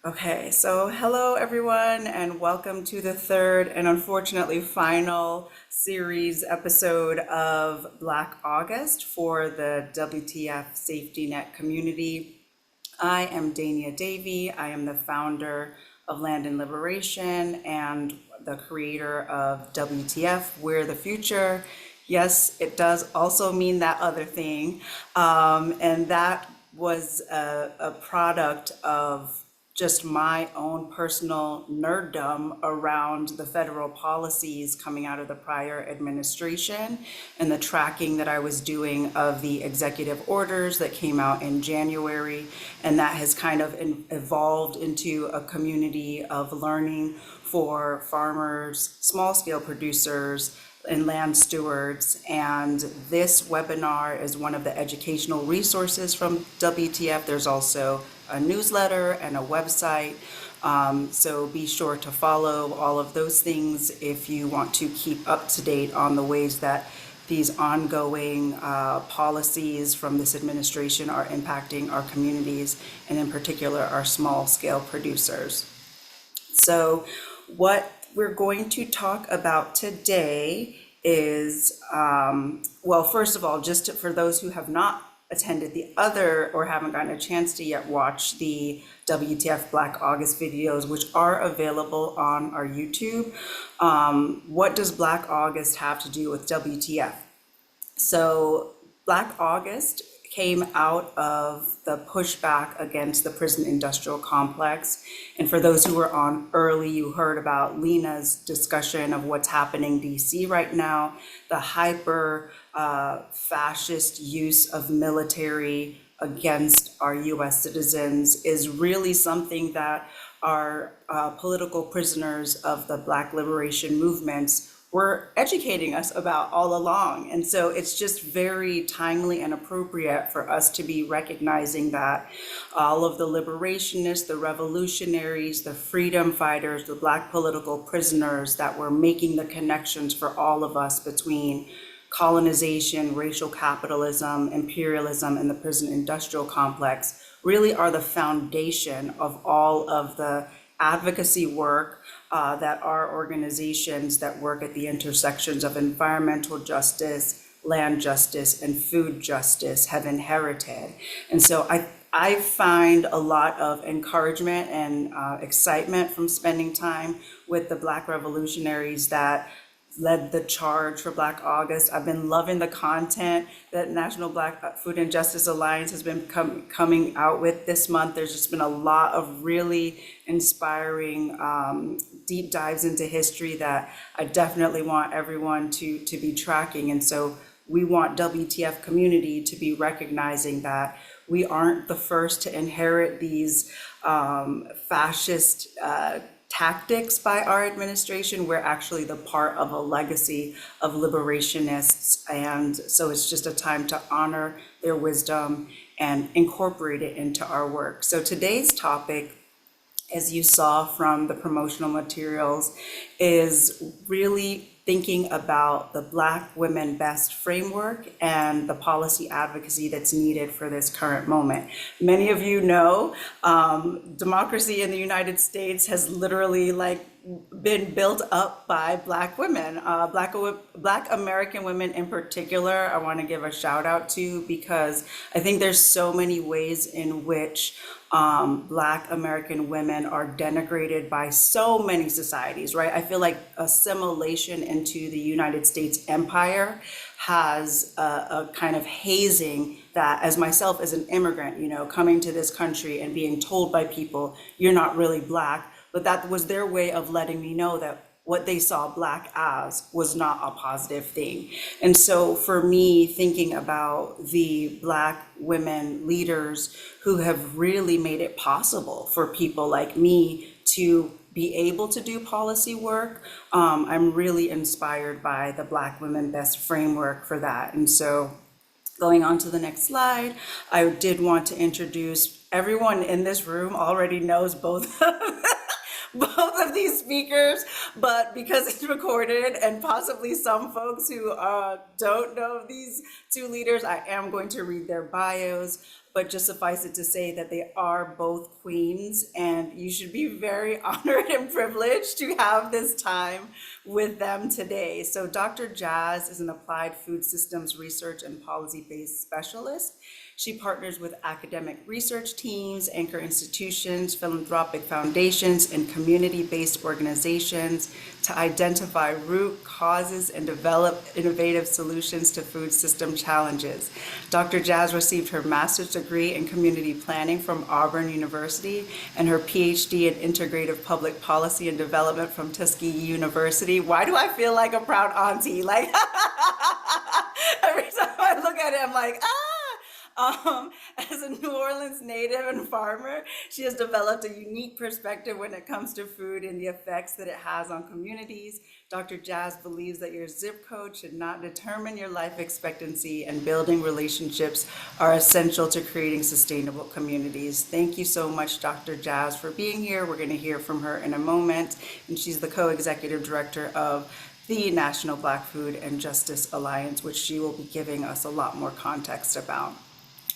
Okay, so hello everyone, and welcome to the third and unfortunately final series episode of Black August for the WTF Safety Net community. I am Dania Davey. I am the founder of Land and Liberation and the creator of WTF, We're the Future. Yes, it does also mean that other thing. And that was a product of just my own personal nerddom around the federal policies coming out of the prior administration and the tracking that I was doing of the executive orders that came out in January. And that has kind of evolved into a community of learning for farmers, small scale producers, and land stewards. And this webinar is one of the educational resources from WTF. There's also a newsletter and a website. So be sure to follow all of those things if you want to keep up to date on the ways that these ongoing policies from this administration are impacting our communities, and in particular, our small scale producers. So what we're going to talk about today is, well, first of all, for those who have not attended the other or haven't gotten a chance to yet watch the WTF Black August videos, which are available on our YouTube. What does Black August have to do with WTF? So Black August came out of the pushback against the prison industrial complex. And for those who were on early, you heard about Lena's discussion of what's happening in DC right now, the hyper fascist use of military against our US citizens is really something that our political prisoners of the Black liberation movements were educating us about all along. And so it's just very timely and appropriate for us to be recognizing that all of the liberationists, the revolutionaries, the freedom fighters, the Black political prisoners that were making the connections for all of us between colonization, racial capitalism, imperialism, and the prison industrial complex really are the foundation of all of the advocacy work that our organizations that work at the intersections of environmental justice, land justice, and food justice have inherited. And so I find a lot of encouragement and excitement from spending time with the Black revolutionaries that led the charge for Black August. I've been loving the content that National Black Food and Justice Alliance has been coming out with this month. There's just been a lot of really inspiring deep dives into history that I definitely want everyone to be tracking. And so we want WTF community to be recognizing that we aren't the first to inherit these fascist tactics by our administration. We're actually the part of a legacy of liberationists. And so it's just a time to honor their wisdom and incorporate it into our work. So today's topic, as you saw from the promotional materials, is really thinking about the Black Women Best framework and the policy advocacy that's needed for this current moment. Many of you know democracy in the United States has literally been built up by Black women, Black American women in particular. I want to give a shout out to, because I think there's so many ways in which Black American women are denigrated by so many societies, right? I feel like assimilation into the United States empire has a kind of hazing that, as myself as an immigrant, coming to this country and being told by people, you're not really Black, but that was their way of letting me know that what they saw Black as was not a positive thing. And so for me, thinking about the Black women leaders who have really made it possible for people like me to be able to do policy work, I'm really inspired by the Black Women Best framework for that. And so going on to the next slide, I did want to introduce everyone in this room already knows both of these speakers, but because it's recorded and possibly some folks who don't know these two leaders, I am going to read their bios. but just suffice it to say that they are both queens, and you should be very honored and privileged to have this time with them today. So Dr. Jazz is an applied food systems research and policy-based specialist. She partners with academic research teams, anchor institutions, philanthropic foundations, and community-based organizations to identify root causes and develop innovative solutions to food system challenges. Dr. Jazz received her master's degree in community planning from Auburn University and her PhD in integrative public policy and development from Tuskegee University. Why do I feel like a proud auntie? Like every time I look at it, I'm like, ah! As a New Orleans native and farmer, she has developed a unique perspective when it comes to food and the effects that it has on communities. Dr. Jazz believes that your zip code should not determine your life expectancy, and building relationships are essential to creating sustainable communities. Thank you so much, Dr. Jazz, for being here. We're going to hear from her in a moment, and she's the co-executive director of the National Black Food and Justice Alliance, which she will be giving us a lot more context about.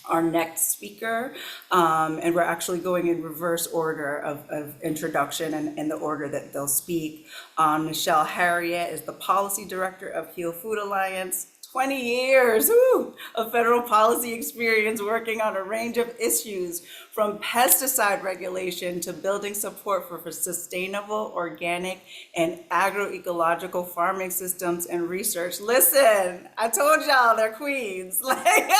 Our next speaker, and we're actually going in reverse order of introduction and the order that they'll speak. Nichelle Harriott is the policy director of Heal Food Alliance. 20 years of federal policy experience working on a range of issues, from pesticide regulation to building support for sustainable, organic, and agroecological farming systems and research. Listen, I told y'all they're queens. Like,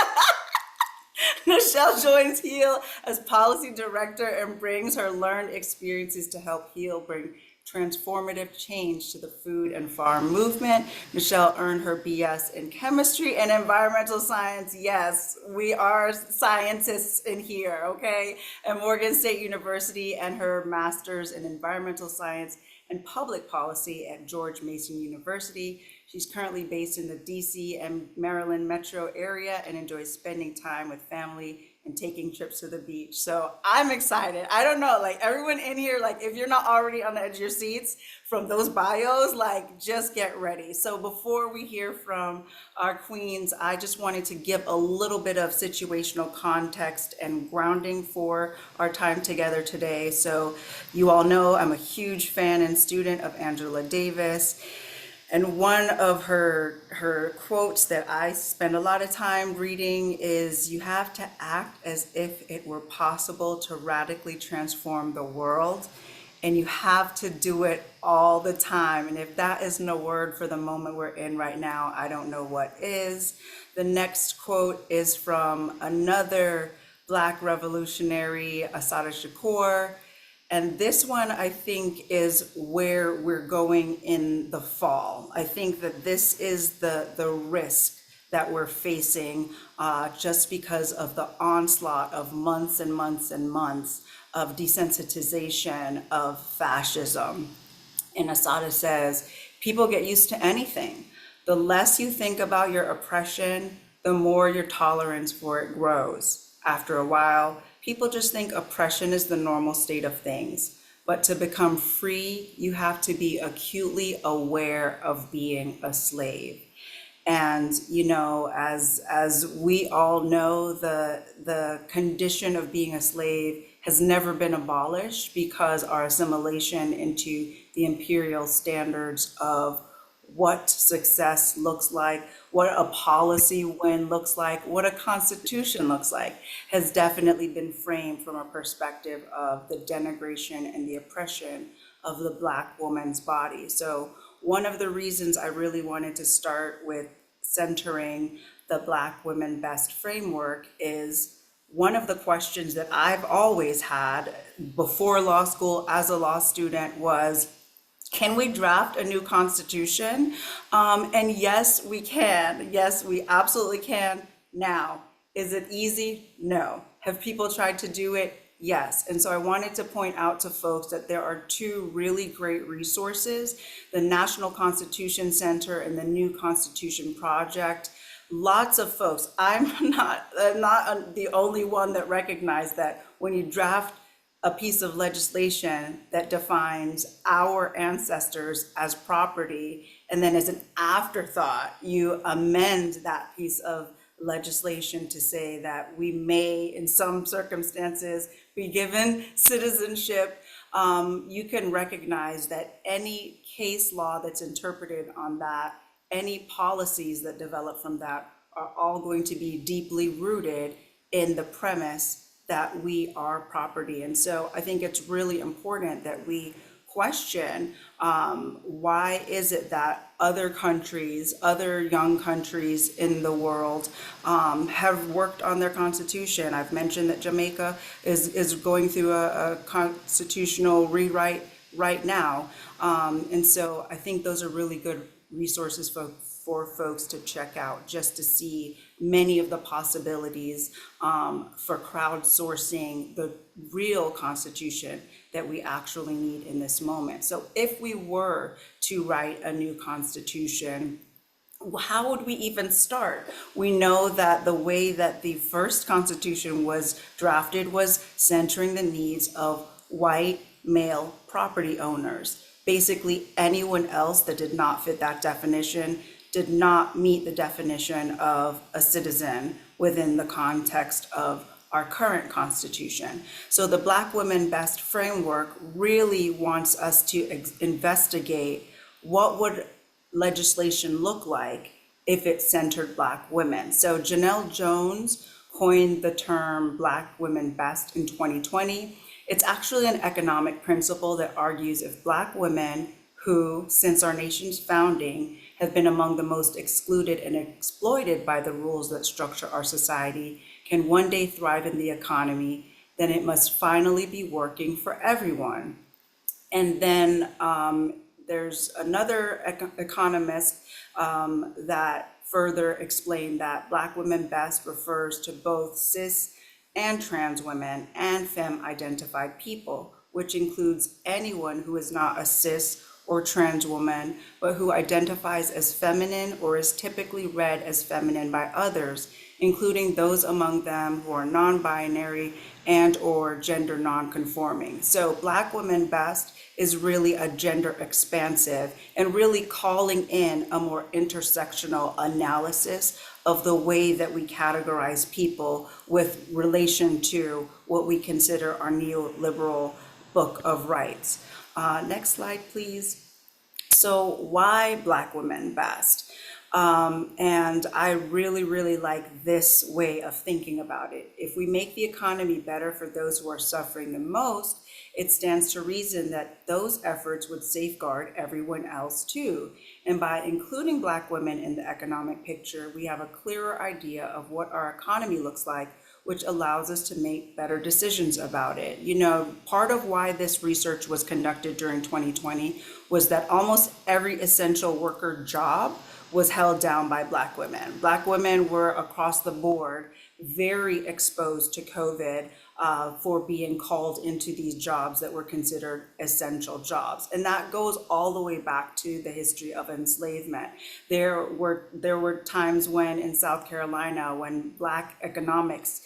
Nichelle joins Heal as policy director and brings her learned experiences to help Heal bring transformative change to the food and farm movement. Nichelle earned her BS in chemistry and environmental science. Yes, we are scientists in here, okay? At Morgan State University, and her master's in environmental science and public policy at George Mason University. She's currently based in the DC and Maryland metro area and enjoys spending time with family and taking trips to the beach. So I'm excited. I don't know, like everyone in here, like if you're not already on the edge of your seats from those bios, like just get ready. So before we hear from our queens, I just wanted to give a little bit of situational context and grounding for our time together today. So you all know I'm a huge fan and student of Angela Davis. And one of her quotes that I spend a lot of time reading is, "You have to act as if it were possible to radically transform the world, and you have to do it all the time." And if that isn't a word for the moment we're in right now, I don't know what is. The next quote is from another Black revolutionary, Assata Shakur. And this one, I think, is where we're going in the fall. I think that this is the risk that we're facing just because of the onslaught of months and months and months of desensitization of fascism. And Assata says, people get used to anything. The less you think about your oppression, the more your tolerance for it grows. After a while, people just think oppression is the normal state of things. But to become free, you have to be acutely aware of being a slave. And, you know, as we all know, the condition of being a slave has never been abolished, because our assimilation into the imperial standards of what success looks like, what a policy win looks like, what a constitution looks like, has definitely been framed from a perspective of the denigration and the oppression of the Black woman's body. So one of the reasons I really wanted to start with centering the Black Women Best framework is, one of the questions that I've always had before law school as a law student was, can we draft a new constitution? And yes, we can. Yes, we absolutely can. Now, is it easy? No. Have people tried to do it? Yes. And so I wanted to point out to folks that there are two really great resources, the National Constitution Center and the New Constitution Project. Lots of folks, I'm not the only one that recognized that when you draft a piece of legislation that defines our ancestors as property, and then as an afterthought, you amend that piece of legislation to say that we may, in some circumstances, be given citizenship, you can recognize that any case law that's interpreted on that, any policies that develop from that are all going to be deeply rooted in the premise that we are property. And so I think it's really important that we question why is it that other countries, other young countries in the world have worked on their constitution. I've mentioned that Jamaica is going through a constitutional rewrite right now. And so I think those are really good resources for folks to check out, just to see many of the possibilities for crowdsourcing the real constitution that we actually need in this moment. So if we were to write a new constitution, how would we even start? We know that the way that the first constitution was drafted was centering the needs of white male property owners. Basically, anyone else that did not fit that definition did not meet the definition of a citizen within the context of our current constitution. So the Black Women Best framework really wants us to investigate what would legislation look like if it centered Black women. So Janelle Jones coined the term Black Women Best in 2020. It's actually an economic principle that argues if Black women, who since our nation's founding have been among the most excluded and exploited by the rules that structure our society, can one day thrive in the economy, then it must finally be working for everyone. And then there's another economist that further explained that Black Women Best refers to both cis and trans women and femme-identified people, which includes anyone who is not a cis or trans woman, but who identifies as feminine or is typically read as feminine by others, including those among them who are non-binary and or gender non-conforming. So Black Women Best is really a gender expansive and really calling in a more intersectional analysis of the way that we categorize people with relation to what we consider our neoliberal book of rights. Next slide, please. So why Black Women Best? And I really, really like this way of thinking about it. If we make the economy better for those who are suffering the most, it stands to reason that those efforts would safeguard everyone else too. And by including Black women in the economic picture, we have a clearer idea of what our economy looks like, which allows us to make better decisions about it. You know, part of why this research was conducted during 2020 was that almost every essential worker job was held down by Black women. Black women were across the board very exposed to COVID for being called into these jobs that were considered essential jobs. And that goes all the way back to the history of enslavement. There were times when in South Carolina, when Black economics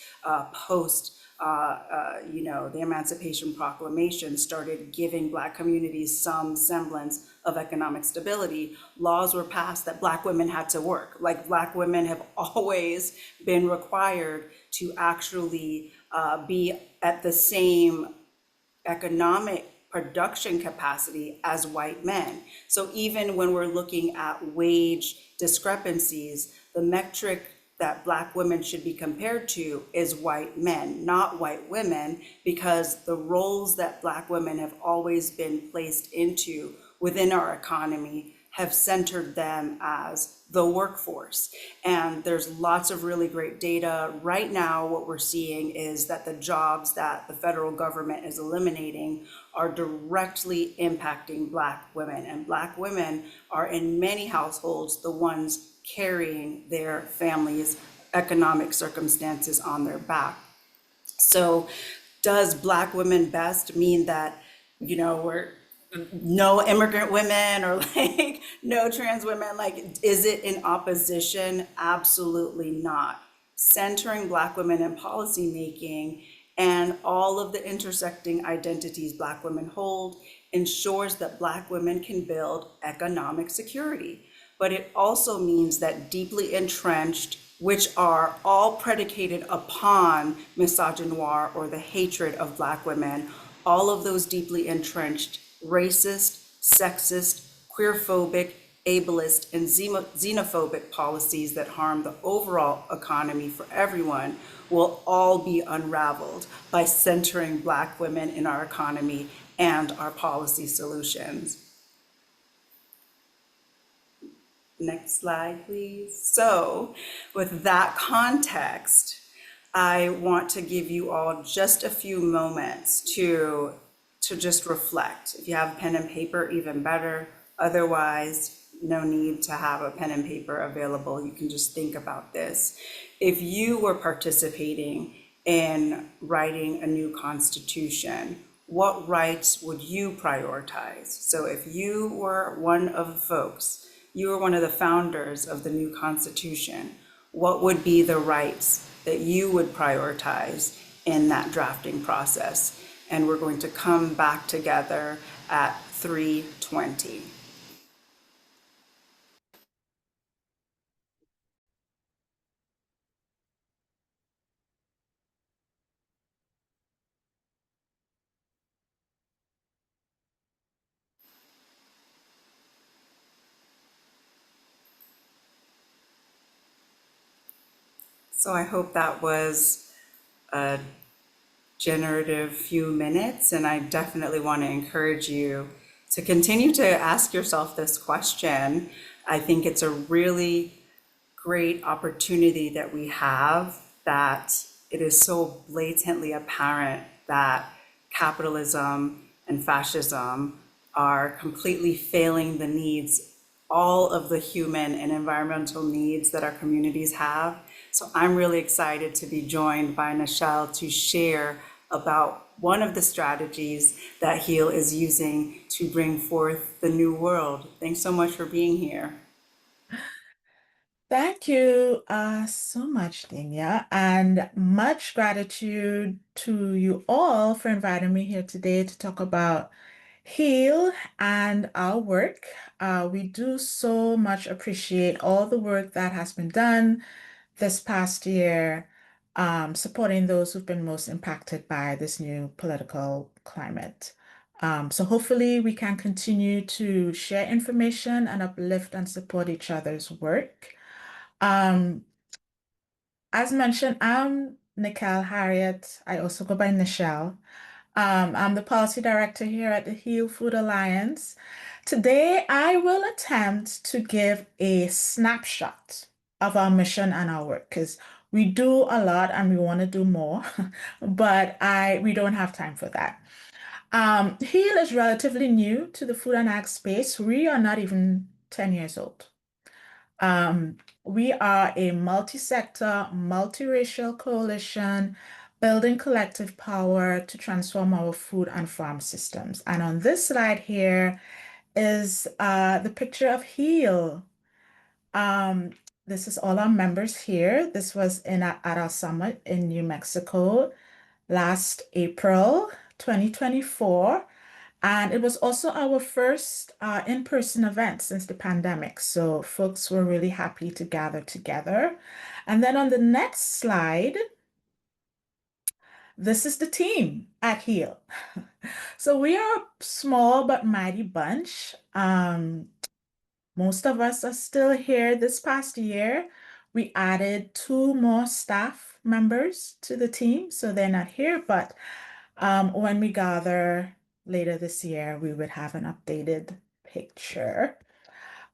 post the Emancipation Proclamation started giving Black communities some semblance of economic stability, laws were passed that Black women had to work. Like Black women have always been required to actually be at the same economic production capacity as white men. So even when we're looking at wage discrepancies, the metric that Black women should be compared to is white men, not white women, because the roles that Black women have always been placed into within our economy have centered them as the workforce. And there's lots of really great data. Right now, what we're seeing is that the jobs that the federal government is eliminating are directly impacting Black women. And Black women are in many households the ones carrying their families' economic circumstances on their back. So does Black Women Best mean that, we're no immigrant women or like no trans women? Like, is it in opposition? Absolutely not. Centering Black women in policymaking and all of the intersecting identities Black women hold ensures that Black women can build economic security. But it also means that deeply entrenched which are all predicated upon misogynoir or the hatred of Black women, all of those deeply entrenched racist, sexist, queerphobic, ableist, and xenophobic policies that harm the overall economy for everyone will all be unraveled by centering Black women in our economy and our policy solutions. Next slide, please. So, with that context, I want to give you all just a few moments to just reflect. If you have pen and paper, even better. Otherwise, no need to have a pen and paper available. You can just think about this. If you were participating in writing a new constitution, what rights would you prioritize? So if you were one of the folks, you were one of the founders of the new constitution, what would be the rights that you would prioritize in that drafting process? And we're going to come back together at 3:20. So I hope that was a generative few minutes, and I definitely want to encourage you to continue to ask yourself this question. I think it's a really great opportunity that we have, that it is so blatantly apparent that capitalism and fascism are completely failing the needs, all of the human and environmental needs that our communities have. So I'm really excited to be joined by Nichelle to share about one of the strategies that HEAL is using to bring forth the new world. Thanks so much for being here. Thank you so much, Dinya, and much gratitude to you all for inviting me here today to talk about Heal and our work. We do so much appreciate all the work that has been done this past year, supporting those who've been most impacted by this new political climate. So hopefully we can continue to share information and uplift and support each other's work. Um, as mentioned, I'm Nichelle Harriott. I also go by Nichelle. I'm the policy director here at the Heal Food Alliance. Today, I will attempt to give a snapshot of our mission and our work because we do a lot and we want to do more, but we don't have time for that. Heal is relatively new to the food and ag space. We are not even 10 years old. Um, we are a multi-sector, multiracial coalition building collective power to transform our food and farm systems. And on this slide here is the picture of HEAL. Um, this is all our members here. This was at our summit in New Mexico last April 2024. And it was also our first in-person event since the pandemic. So folks were really happy to gather together. And then on the next slide, this is the team at HEAL. So we are a small but mighty bunch. Most of us are still here this past year. We added two more staff members to the team, so they're not here, but when we gather later this year, we would have an updated picture.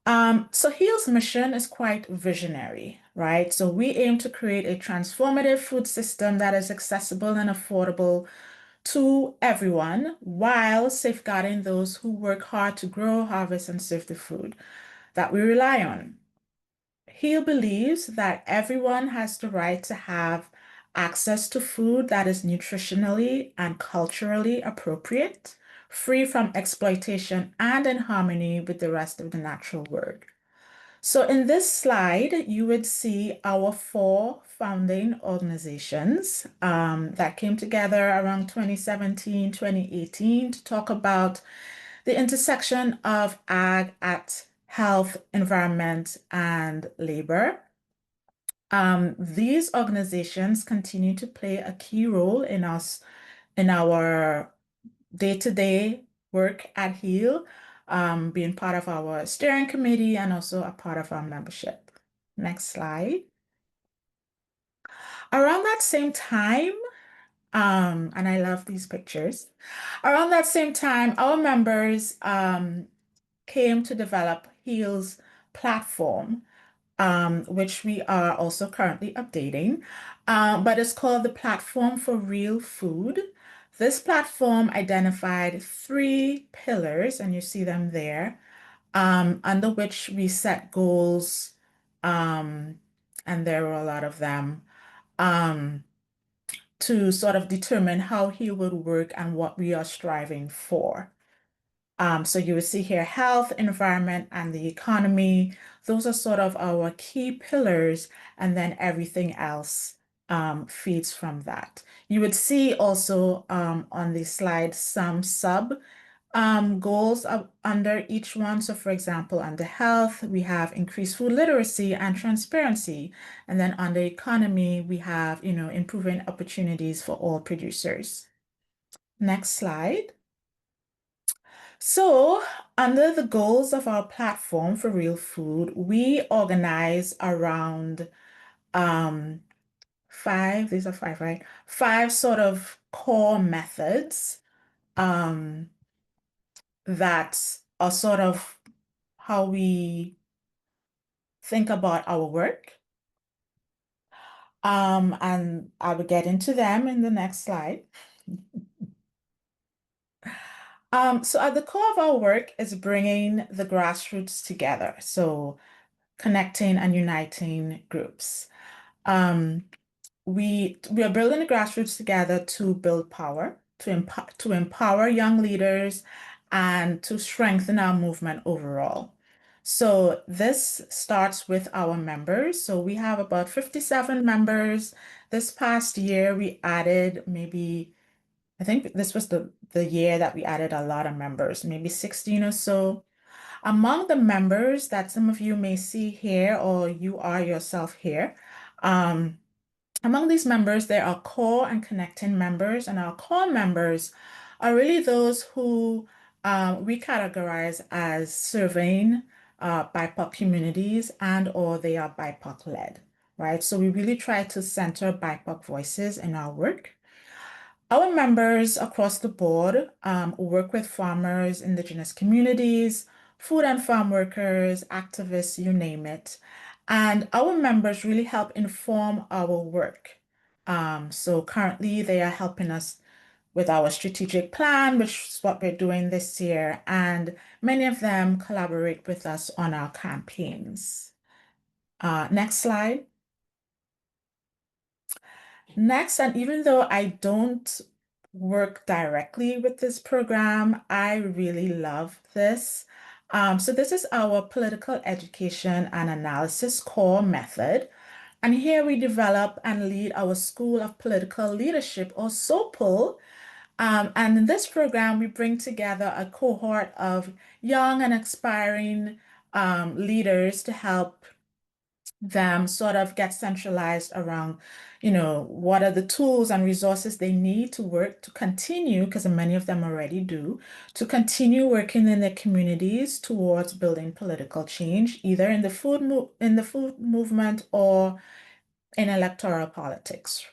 So HEAL's mission is quite visionary, right? So we aim to create a transformative food system that is accessible and affordable to everyone while safeguarding those who work hard to grow, harvest, and serve the food that we rely on. He believes that everyone has the right to have access to food that is nutritionally and culturally appropriate, free from exploitation, and in harmony with the rest of the natural world. So in this slide, you would see our four founding organizations that came together around 2017, 2018 to talk about the intersection of ag at health, environment, and labor. These organizations continue to play a key role in our day-to-day work at HEAL, being part of our steering committee and also a part of our membership. Next slide. Around that same time, and I love these pictures. Around that same time, our members came to develop HEAL's platform, which we are also currently updating. But it's called the Platform for Real Food. This platform identified three pillars, and you see them there, under which we set goals, um, and there were a lot of them, um, to sort of determine how he would work and what we are striving for. So you will see here health, environment, and the economy. Those are sort of our key pillars, and then everything else feeds from that. You would see also on the slide some sub goals under each one. So for example, under health, we have increased food literacy and transparency. And then under economy, we have, improving opportunities for all producers. Next slide. So, under the goals of our platform for real food, we organize around um, five, these are five, right? Five sort of core methods um, that are sort of how we think about our work. And I will get into them in the next slide. So at the core of our work is bringing the grassroots together. So connecting and uniting groups. Um, we are building the grassroots together to build power, to empower young leaders, and to strengthen our movement overall. So this starts with our members. So we have about 57 members. This past year, we added maybe, I think this was the year that we added a lot of members, maybe 16 or so. Among the members that some of you may see here, or you are yourself here, um, among these members, there are core and connecting members, and our core members are really those who we categorize as serving BIPOC communities and or they are BIPOC led, right? So we really try to center BIPOC voices in our work. Our members across the board work with farmers, indigenous communities, food and farm workers, activists, you name it. And our members really help inform our work. So currently they are helping us with our strategic plan, which is what we're doing this year. And many of them collaborate with us on our campaigns. Next slide. Next, and even though I don't work directly with this program, I really love this. So this is our political education and analysis core method. And here we develop and lead our School of Political Leadership, or SOPL. And in this program, we bring together a cohort of young and aspiring leaders to help them sort of get centralized around, what are the tools and resources they need to work to continue, because many of them already do, to continue working in their communities towards building political change, either in the food movement or in electoral politics.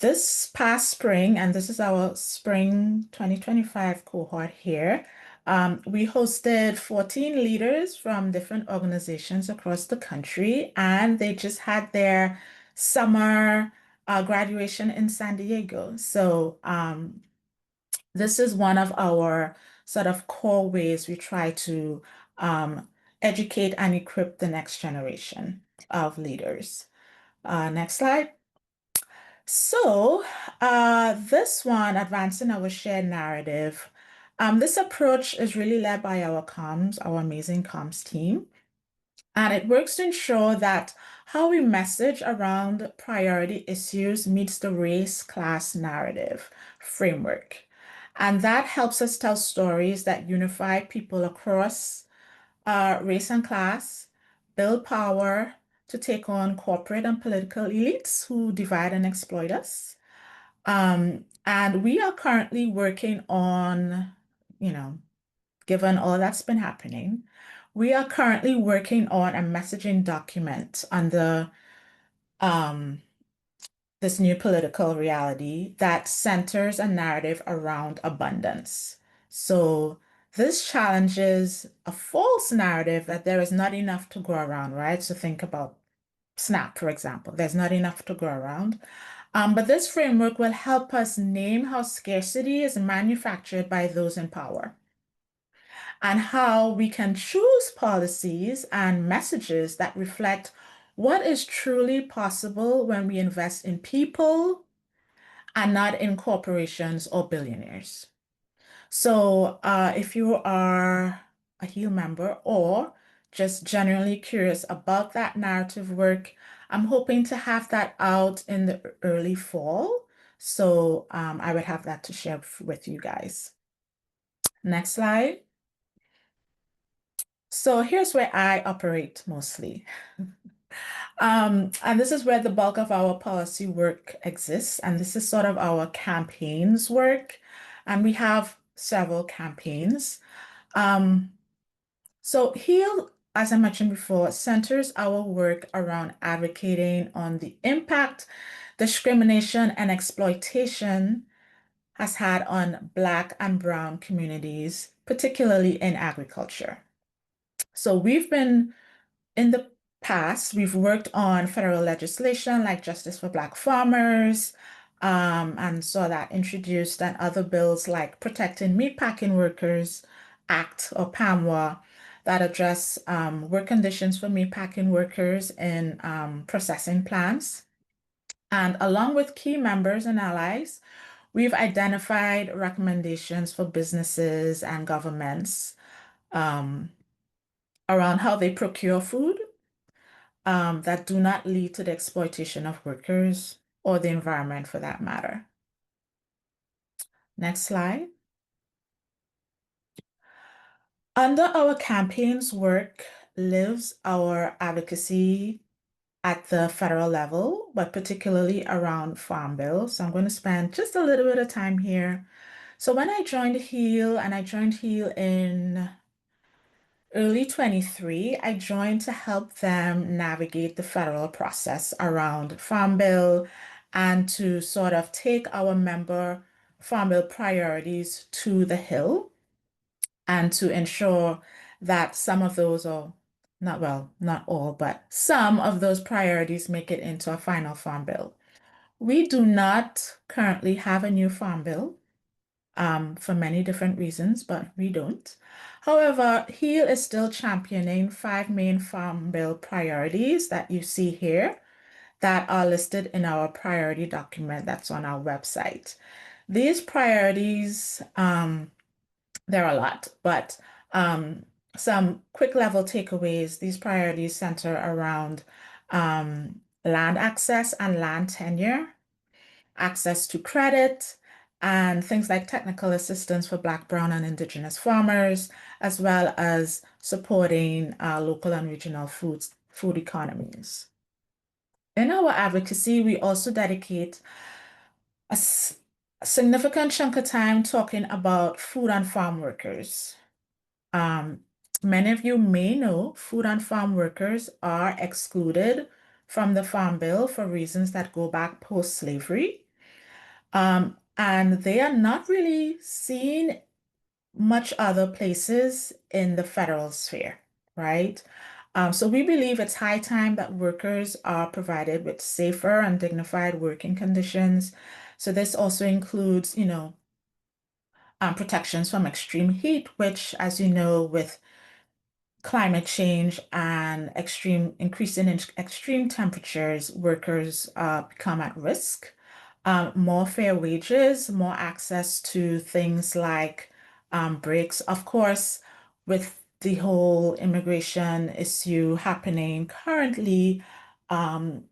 This past spring, and this is our spring 2025 cohort here, we hosted 14 leaders from different organizations across the country, and they just had their summer graduation in San Diego. So this is one of our sort of core ways we try to educate and equip the next generation of leaders. Next slide. So, this one, advancing our shared narrative. This approach is really led by our comms, our amazing comms team. And it works to ensure that how we message around priority issues meets the race class narrative framework. And that helps us tell stories that unify people across race and class, build power, to take on corporate and political elites who divide and exploit us. And we are currently working on, you know, given all that's been happening, we are currently working on a messaging document under um, this new political reality that centers a narrative around abundance. So this challenges a false narrative that there is not enough to go around, right? So think about SNAP, for example. There's not enough to go around. But this framework will help us name how scarcity is manufactured by those in power and how we can choose policies and messages that reflect what is truly possible when we invest in people and not in corporations or billionaires. So, if you are a HEAL member or just generally curious about that narrative work, I'm hoping to have that out in the early fall. So, I would have that to share with you guys. Next slide. So, here's where I operate mostly. And this is where the bulk of our policy work exists. And this is sort of our campaigns work. And we have several campaigns. Um, so HEAL, as I mentioned before, centers our work around advocating on the impact discrimination and exploitation has had on Black and Brown communities, particularly in agriculture. So we've been in the past, we've worked on federal legislation like Justice for Black Farmers, and saw that introduced, and other bills like Protecting Meatpacking Workers Act or PAMWA that address work conditions for meatpacking workers in processing plants. And along with key members and allies, we've identified recommendations for businesses and governments um, around how they procure food that do not lead to the exploitation of workers or the environment for that matter. Next slide. Under our campaigns work lives our advocacy at the federal level, but particularly around Farm Bill. So I'm going to spend just a little bit of time here. So when I joined HEAL, and I joined HEAL in early 23, I joined to help them navigate the federal process around Farm Bill and to sort of take our member Farm Bill priorities to the Hill and to ensure that some of those, or not well, not all, but some of those priorities make it into a final Farm Bill. We do not currently have a new Farm Bill for many different reasons, but we don't. However, HEAL is still championing five main Farm Bill priorities that you see here that are listed in our priority document that's on our website. These priorities, there are a lot, but some quick level takeaways. These priorities center around land access and land tenure, access to credit, and things like technical assistance for Black, Brown, and Indigenous farmers, as well as supporting local and regional food economies. In our advocacy, we also dedicate a significant chunk of time talking about food and farm workers. Um, Many of you may know food and farm workers are excluded from the Farm Bill for reasons that go back post-slavery. And they are not really seen much other places in the federal sphere, right? So we believe it's high time that workers are provided with safer and dignified working conditions. So this also includes, protections from extreme heat, which, as you know, with climate change and increasing in extreme temperatures, workers become at risk. More fair wages, more access to things like breaks. Of course, with the whole immigration issue happening currently,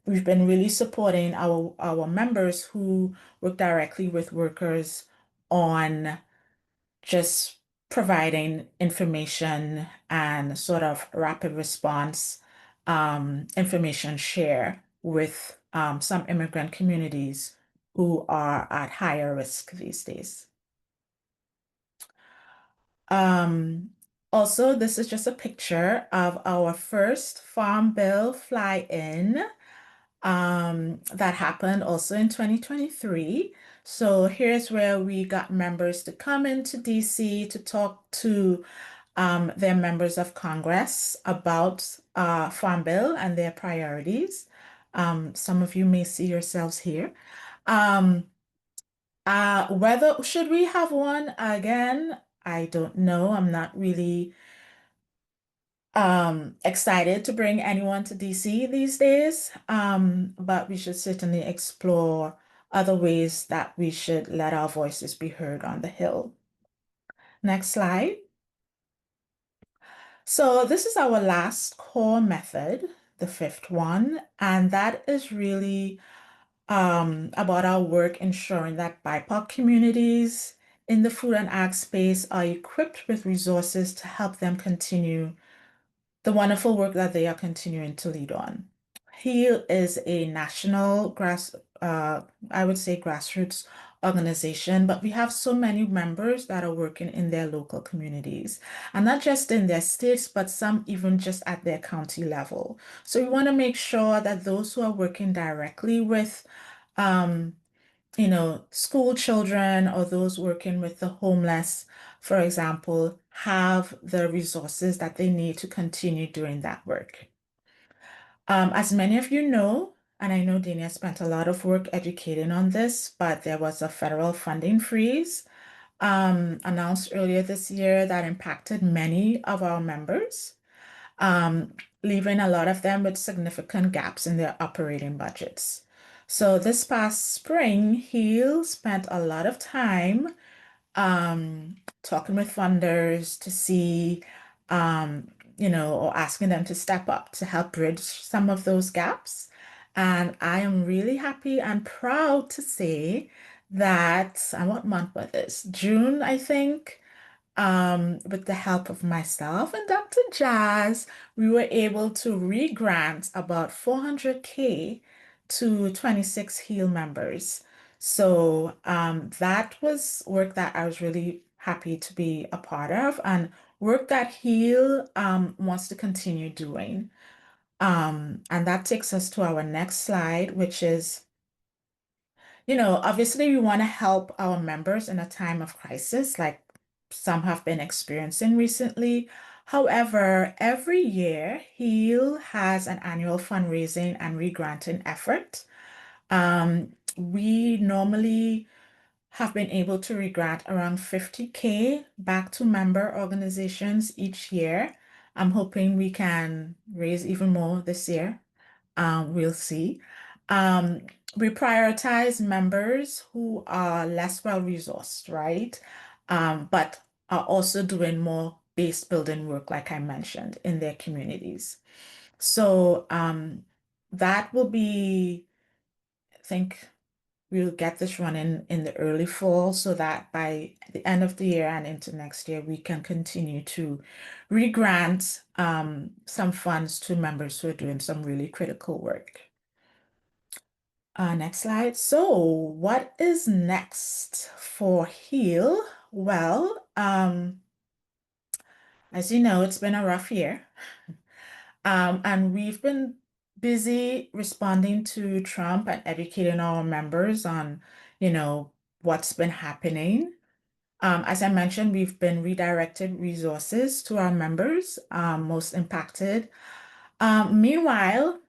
we've been really supporting our members who work directly with workers on just providing information and sort of rapid response information share with some immigrant communities who are at higher risk these days. Um, Also, this is just a picture of our first Farm Bill fly-in that happened also in 2023. So here's where we got members to come into DC to talk to their members of Congress about Farm Bill and their priorities. Some of you may see yourselves here. Um, Whether should we have one again? I don't know. I'm not really excited to bring anyone to DC these days. But we should certainly explore other ways that we should let our voices be heard on the Hill. Next slide. So this is our last core method, the fifth one, and that is really about our work ensuring that BIPOC communities in the food and ag space are equipped with resources to help them continue the wonderful work that they are continuing to lead on. HEAL is a national I would say grassroots organization, but we have so many members that are working in their local communities, and not just in their states, but some even just at their county level. So we want to make sure that those who are working directly with um, school children or those working with the homeless, for example, have the resources that they need to continue doing that work. As many of you know, and I know Dania spent a lot of work educating on this, but there was a federal funding freeze announced earlier this year that impacted many of our members, um, leaving a lot of them with significant gaps in their operating budgets. So this past spring, Heal spent a lot of time talking with funders to see, or asking them to step up to help bridge some of those gaps. And I am really happy and proud to say that, what month was this? June, I think, with the help of myself and Dr. Jazz, we were able to re-grant about 400K to 26 HEAL members. So that was work that I was really happy to be a part of and work that HEAL wants to continue doing. And that takes us to our next slide, which is obviously we want to help our members in a time of crisis, like some have been experiencing recently. However, every year, HEAL has an annual fundraising and regranting effort. We normally have been able to regrant around 50K back to member organizations each year. I'm hoping we can raise even more this year. We'll see. Um, we prioritize members who are less well-resourced, right? But are also doing more base building work, like I mentioned, in their communities. So that will be, I think we'll get this running in the early fall so that by the end of the year and into next year, we can continue to re-grant some funds to members who are doing some really critical work. Next slide. So, what is next for HEAL? Well, as you know, it's been a rough year. And we've been busy responding to Trump and educating our members on, what's been happening. As I mentioned, we've been redirected resources to our members, most impacted. Meanwhile,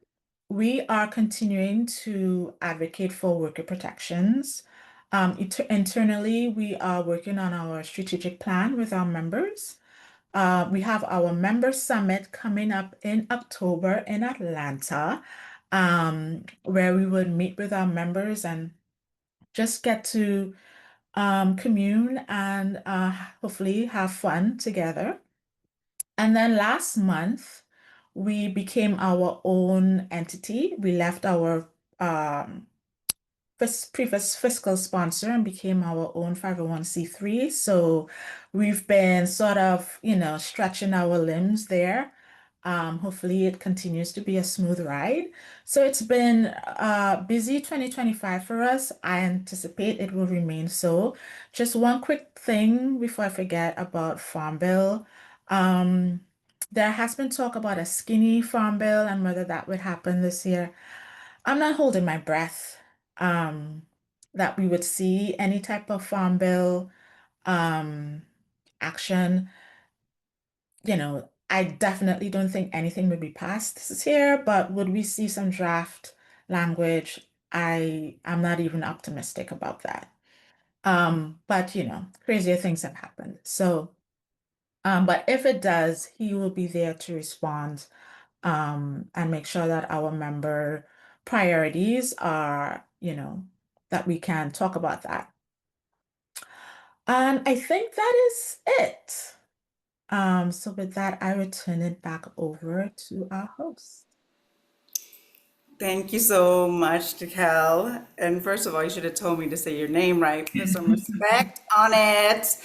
we are continuing to advocate for worker protections. Internally, we are working on our strategic plan with our members. We have our member summit coming up in October in Atlanta, where we would meet with our members and just get to commune and hopefully have fun together. And then last month, we became our own entity. We left our um, previous fiscal sponsor and became our own 501(c)(3). So we've been sort of, stretching our limbs there. Hopefully it continues to be a smooth ride. So it's been a busy 2025 for us. I anticipate it will remain so. Just one quick thing before I forget about Farm Bill. Um, there has been talk about a skinny Farm Bill and whether that would happen this year. I'm not holding my breath that we would see any type of Farm Bill um, action. I definitely don't think anything would be passed this year, but would we see some draft language? I'm not even optimistic about that. But crazier things have happened. So, but if it does, he will be there to respond, and make sure that our member priorities are, that we can talk about that. And I think that is it. So with that, I will turn it back over to our host. Thank you so much, Nichelle. And first of all, you should have told me to say your name right. Put some respect on it.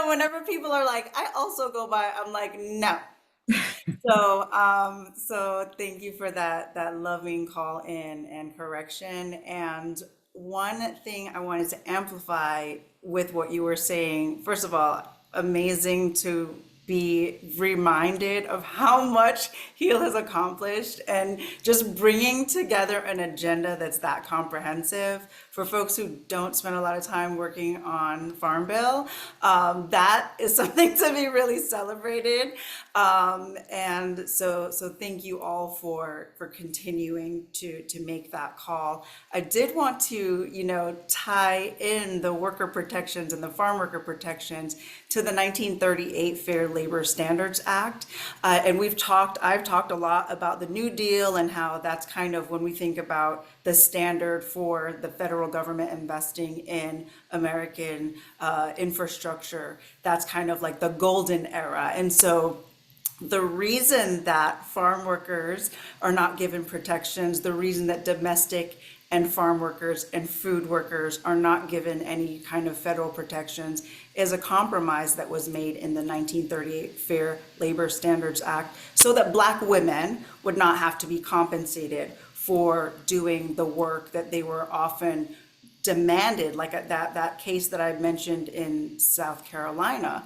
Whenever people are like, I also go by, I'm like, no. So thank you for that loving call in and correction. And one thing I wanted to amplify with what you were saying, first of all, amazing to be reminded of how much Heal has accomplished and just bringing together an agenda that's that comprehensive for folks who don't spend a lot of time working on Farm Bill. That is something to be really celebrated. And so thank you all for continuing to make that call. I did want to, tie in the worker protections and the farm worker protections to the 1938 Fair Labor Standards Act. And I've talked a lot about the New Deal and how that's kind of when we think about the standard for the federal government investing in American infrastructure. That's kind of like the golden era. And so the reason that farm workers are not given protections, the reason that domestic and farm workers and food workers are not given any kind of federal protections is a compromise that was made in the 1938 Fair Labor Standards Act so that Black women would not have to be compensated for doing the work that they were often demanded, like that case that I mentioned in South Carolina.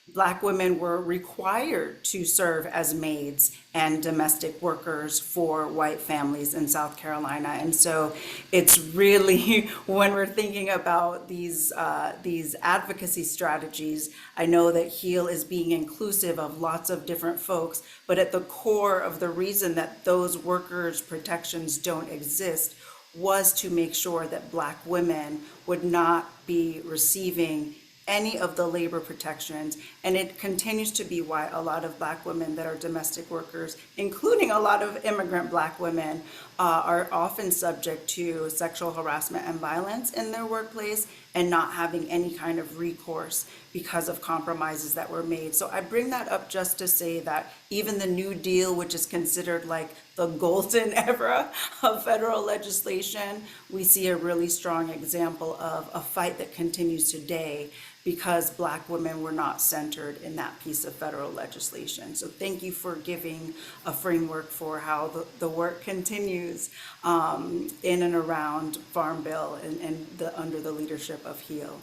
Black women were required to serve as maids and domestic workers for white families in South Carolina. And so it's really, when we're thinking about these advocacy strategies, I know that HEAL is being inclusive of lots of different folks, but at the core of the reason that those workers' protections don't exist was to make sure that Black women would not be receiving any of the labor protections. And it continues to be why a lot of Black women that are domestic workers, including a lot of immigrant Black women, are often subject to sexual harassment and violence in their workplace and not having any kind of recourse because of compromises that were made. So I bring that up just to say that even the New Deal, which is considered like the golden era of federal legislation, we see a really strong example of a fight that continues today because Black women were not centered in that piece of federal legislation. So thank you for giving a framework for how the work continues in and around Farm Bill and under the leadership of HEAL.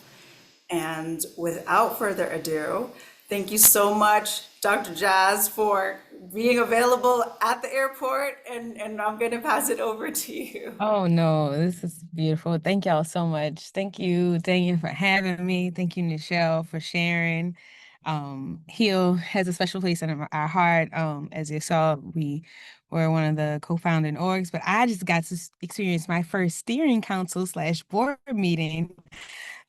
And without further ado, thank you so much, Dr. Jazz, for being available at the airport. And I'm going to pass it over to you. Oh no, this is beautiful. Thank y'all so much. Thank you, Daniel, for having me. Thank you, Nichelle, for sharing. Heal has a special place in our heart. As you saw, we were one of the co-founding orgs, but I just got to experience my first steering council slash board meeting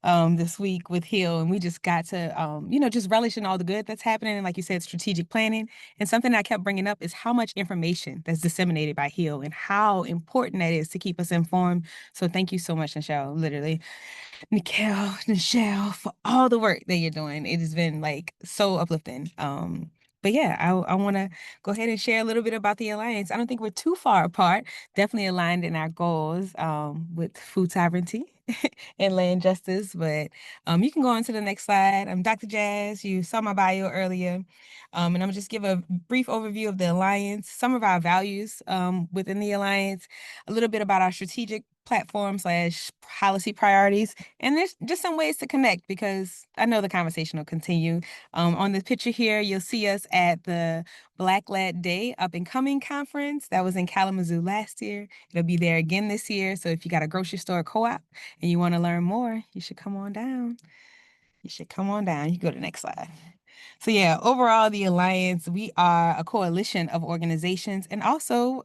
this week with Hill, and we just got to just relish in all the good that's happening, and like you said, strategic planning. And something I kept bringing up is how much information that's disseminated by Hill and how important that is to keep us informed. So thank you so much, Nichelle, literally, Nichelle, for all the work that you're doing. It has been like so uplifting. But yeah, I want to go ahead and share a little bit about the Alliance. I don't think we're too far apart, definitely aligned in our goals with food sovereignty and land justice. But you can go on to the next slide. I'm Dr. Jazz. You saw my bio earlier. And I'm gonna just give a brief overview of the Alliance, some of our values within the Alliance, a little bit about our strategic platform slash policy priorities, and there's just some ways to connect because I know the conversation will continue. On the picture here, you'll see us at the Black Led Day Up and Coming conference that was in Kalamazoo last year. It'll be there again this year. So if you got a grocery store co-op and you want to learn more, you should come on down. You should come on down. You can go to the next slide. So yeah, overall, the Alliance, we are a coalition of organizations and also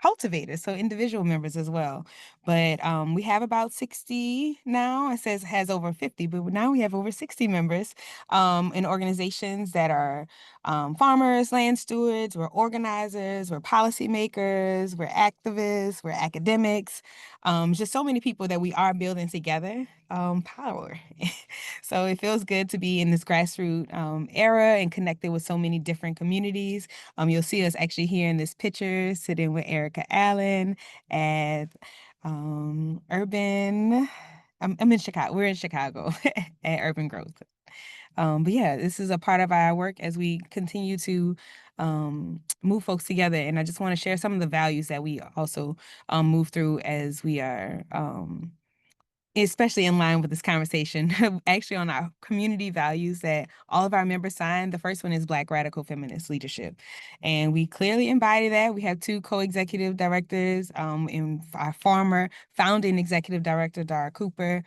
cultivators, so individual members as well. But we have about 60 now. It says has over 50, but now we have over 60 members in organizations that are farmers, land stewards, we're organizers, we're policymakers, we're activists, we're academics, just so many people that we are building together power. So it feels good to be in this grassroots era and connected with so many different communities. You'll see us actually here in this picture sitting with Erica Allen at Urban. I'm in Chicago. We're in Chicago at Urban Growth. But yeah, this is a part of our work as we continue to move folks together. And I just want to share some of the values that we also move through as we are especially in line with this conversation, actually on our community values that all of our members signed. The first one is Black Radical Feminist Leadership. And we clearly embody that. We have two co-executive directors, and our former founding executive director, Dara Cooper,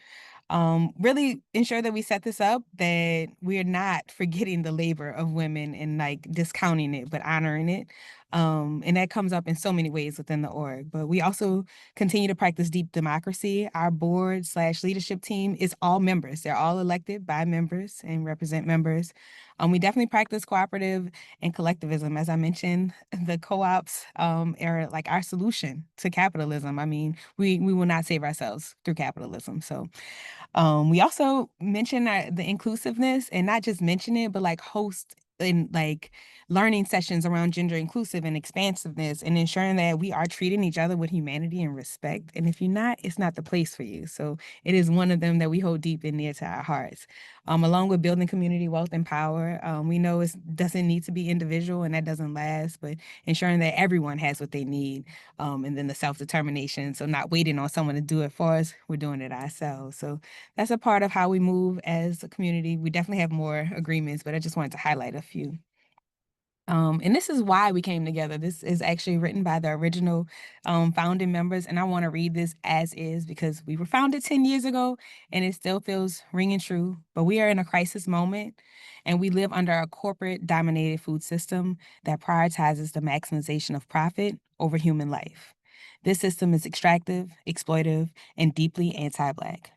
really ensure that we set this up, that we're not forgetting the labor of women and like discounting it, but honoring it. And that comes up in so many ways within the org. But we also continue to practice deep democracy. Our board slash leadership team is all members. They're all elected by members and represent members. We definitely practice cooperative and collectivism. As I mentioned, the co-ops are like our solution to capitalism. I mean, we will not save ourselves through capitalism. So we also mention the inclusiveness, and not just mention it, but like host and like learning sessions around gender inclusive and expansiveness, and ensuring that we are treating each other with humanity and respect. And if you're not, it's not the place for you. So it is one of them that we hold deep and near to our hearts. Along with building community wealth and power, we know it doesn't need to be individual and that doesn't last, but ensuring that everyone has what they need. And then the self-determination. So not waiting on someone to do it for us, we're doing it ourselves. So that's a part of how we move as a community. We definitely have more agreements, but I just wanted to highlight a few. And this is why we came together. This is actually written by the original founding members. And I want to read this as is because we were founded 10 years ago and it still feels ringing true. But we are in a crisis moment and we live under a corporate dominated food system that prioritizes the maximization of profit over human life. This system is extractive, exploitive, and deeply anti-Black.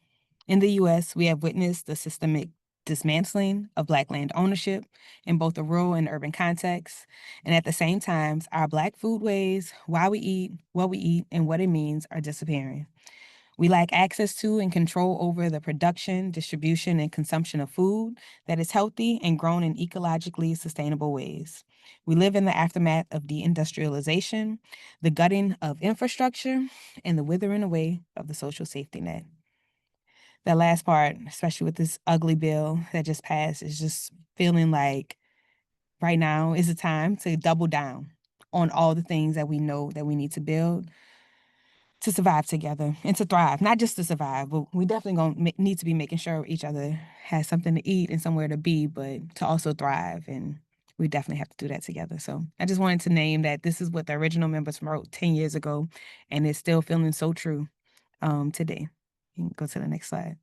In the US, we have witnessed the systemic dismantling of Black land ownership in both the rural and urban contexts. And at the same time, our Black foodways, why we eat, what we eat, and what it means are disappearing. We lack access to and control over the production, distribution, and consumption of food that is healthy and grown in ecologically sustainable ways. We live in the aftermath of deindustrialization, the gutting of infrastructure, and the withering away of the social safety net. That last part, especially with this ugly bill that just passed, is just feeling like right now is the time to double down on all the things that we know that we need to build to survive together and to thrive. Not just to survive, but we definitely gonna need to be making sure each other has something to eat and somewhere to be, but to also thrive. And we definitely have to do that together. So I just wanted to name that this is what the original members wrote 10 years ago, and it's still feeling so true today. You can go to the next slide.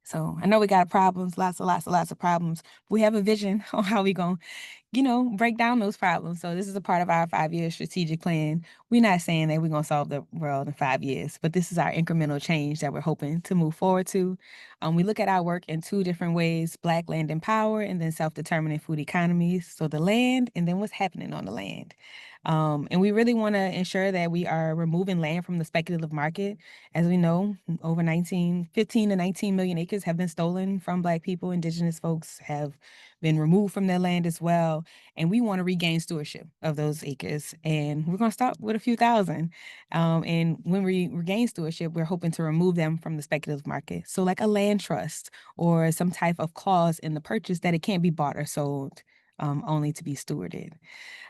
So I know we got problems, lots of problems. We have a vision on how we going to break down those problems. So this is a part of our 5-year strategic plan. We're not saying that we're going to solve the world in 5 years, but this is our incremental change that we're hoping to move forward to. We look at our work in two different ways: Black land and power, and then self-determining food economies. So the land, and then what's happening on the land. And we really want to ensure that we are removing land from the speculative market. As we know, over 15 to 19 million acres have been stolen from Black people. Indigenous folks have been removed from their land as well. And we want to regain stewardship of those acres. And we're going to start with a few thousand. And when we regain stewardship, we're hoping to remove them from the speculative market. So like a land trust or some type of clause in the purchase that it can't be bought or sold, only to be stewarded.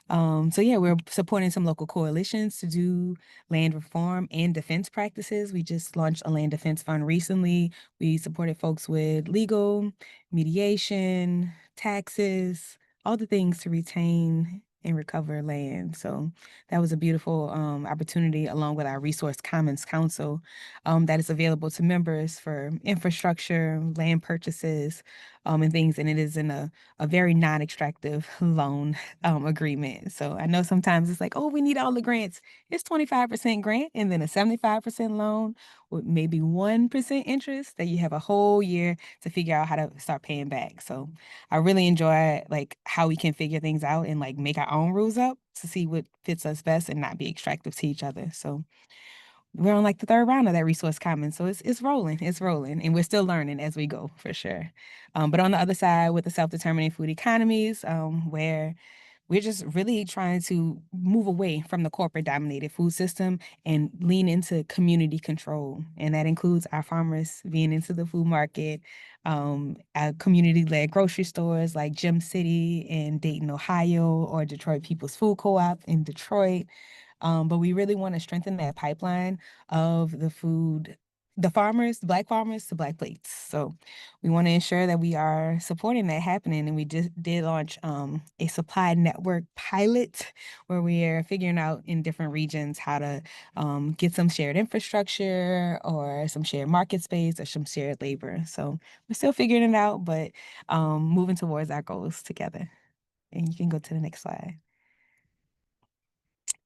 So yeah, we're supporting some local coalitions to do land reform and defense practices. We just launched a land defense fund recently. We supported folks with legal, mediation, taxes, all the things to retain and recover land. So that was a beautiful opportunity, along with our Resource Commons Council, that is available to members for infrastructure, land purchases, and things. And it is in a very non-extractive loan agreement. So I know sometimes it's like, oh, we need all the grants. It's 25% grant and then a 75% loan with maybe 1% interest that you have a whole year to figure out how to start paying back. So I really enjoy like how we can figure things out and like make our own rules up to see what fits us best and not be extractive to each other. So we're on like the third round of that resource commons. So it's rolling, and we're still learning as we go for sure. But on the other side with the self-determining food economies, where we're just really trying to move away from the corporate dominated food system and lean into community control. And that includes our farmers being into the food market, our community led grocery stores like Gem City in Dayton, Ohio, or Detroit People's Food Co-op in Detroit. But we really want to strengthen that pipeline of the farmers, the Black farmers to Black plates. So we want to ensure that we are supporting that happening. And we just did launch a supply network pilot where we are figuring out in different regions how to get some shared infrastructure or some shared market space or some shared labor. So we're still figuring it out, but moving towards our goals together. And you can go to the next slide.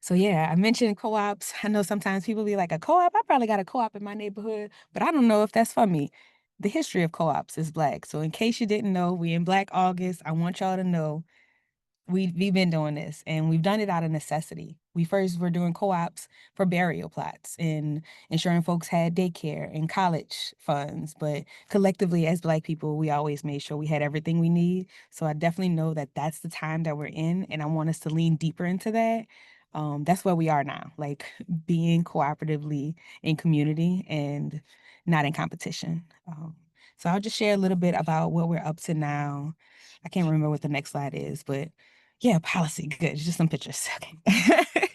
So yeah, I mentioned co-ops. I know sometimes people be like, a co-op? I probably got a co-op in my neighborhood, but I don't know if that's for me. The history of co-ops is Black. So in case you didn't know, we in Black August. I want y'all to know we've been doing this, and we've done it out of necessity. We first were doing co-ops for burial plots and ensuring folks had daycare and college funds. But collectively, as Black people, we always made sure we had everything we need. So I definitely know that that's the time that we're in, and I want us to lean deeper into that. That's where we are now, like being cooperatively in community and not in competition. So I'll just share a little bit about what we're up to now. I can't remember what the next slide is, but yeah, policy. Good. Just some pictures. Okay.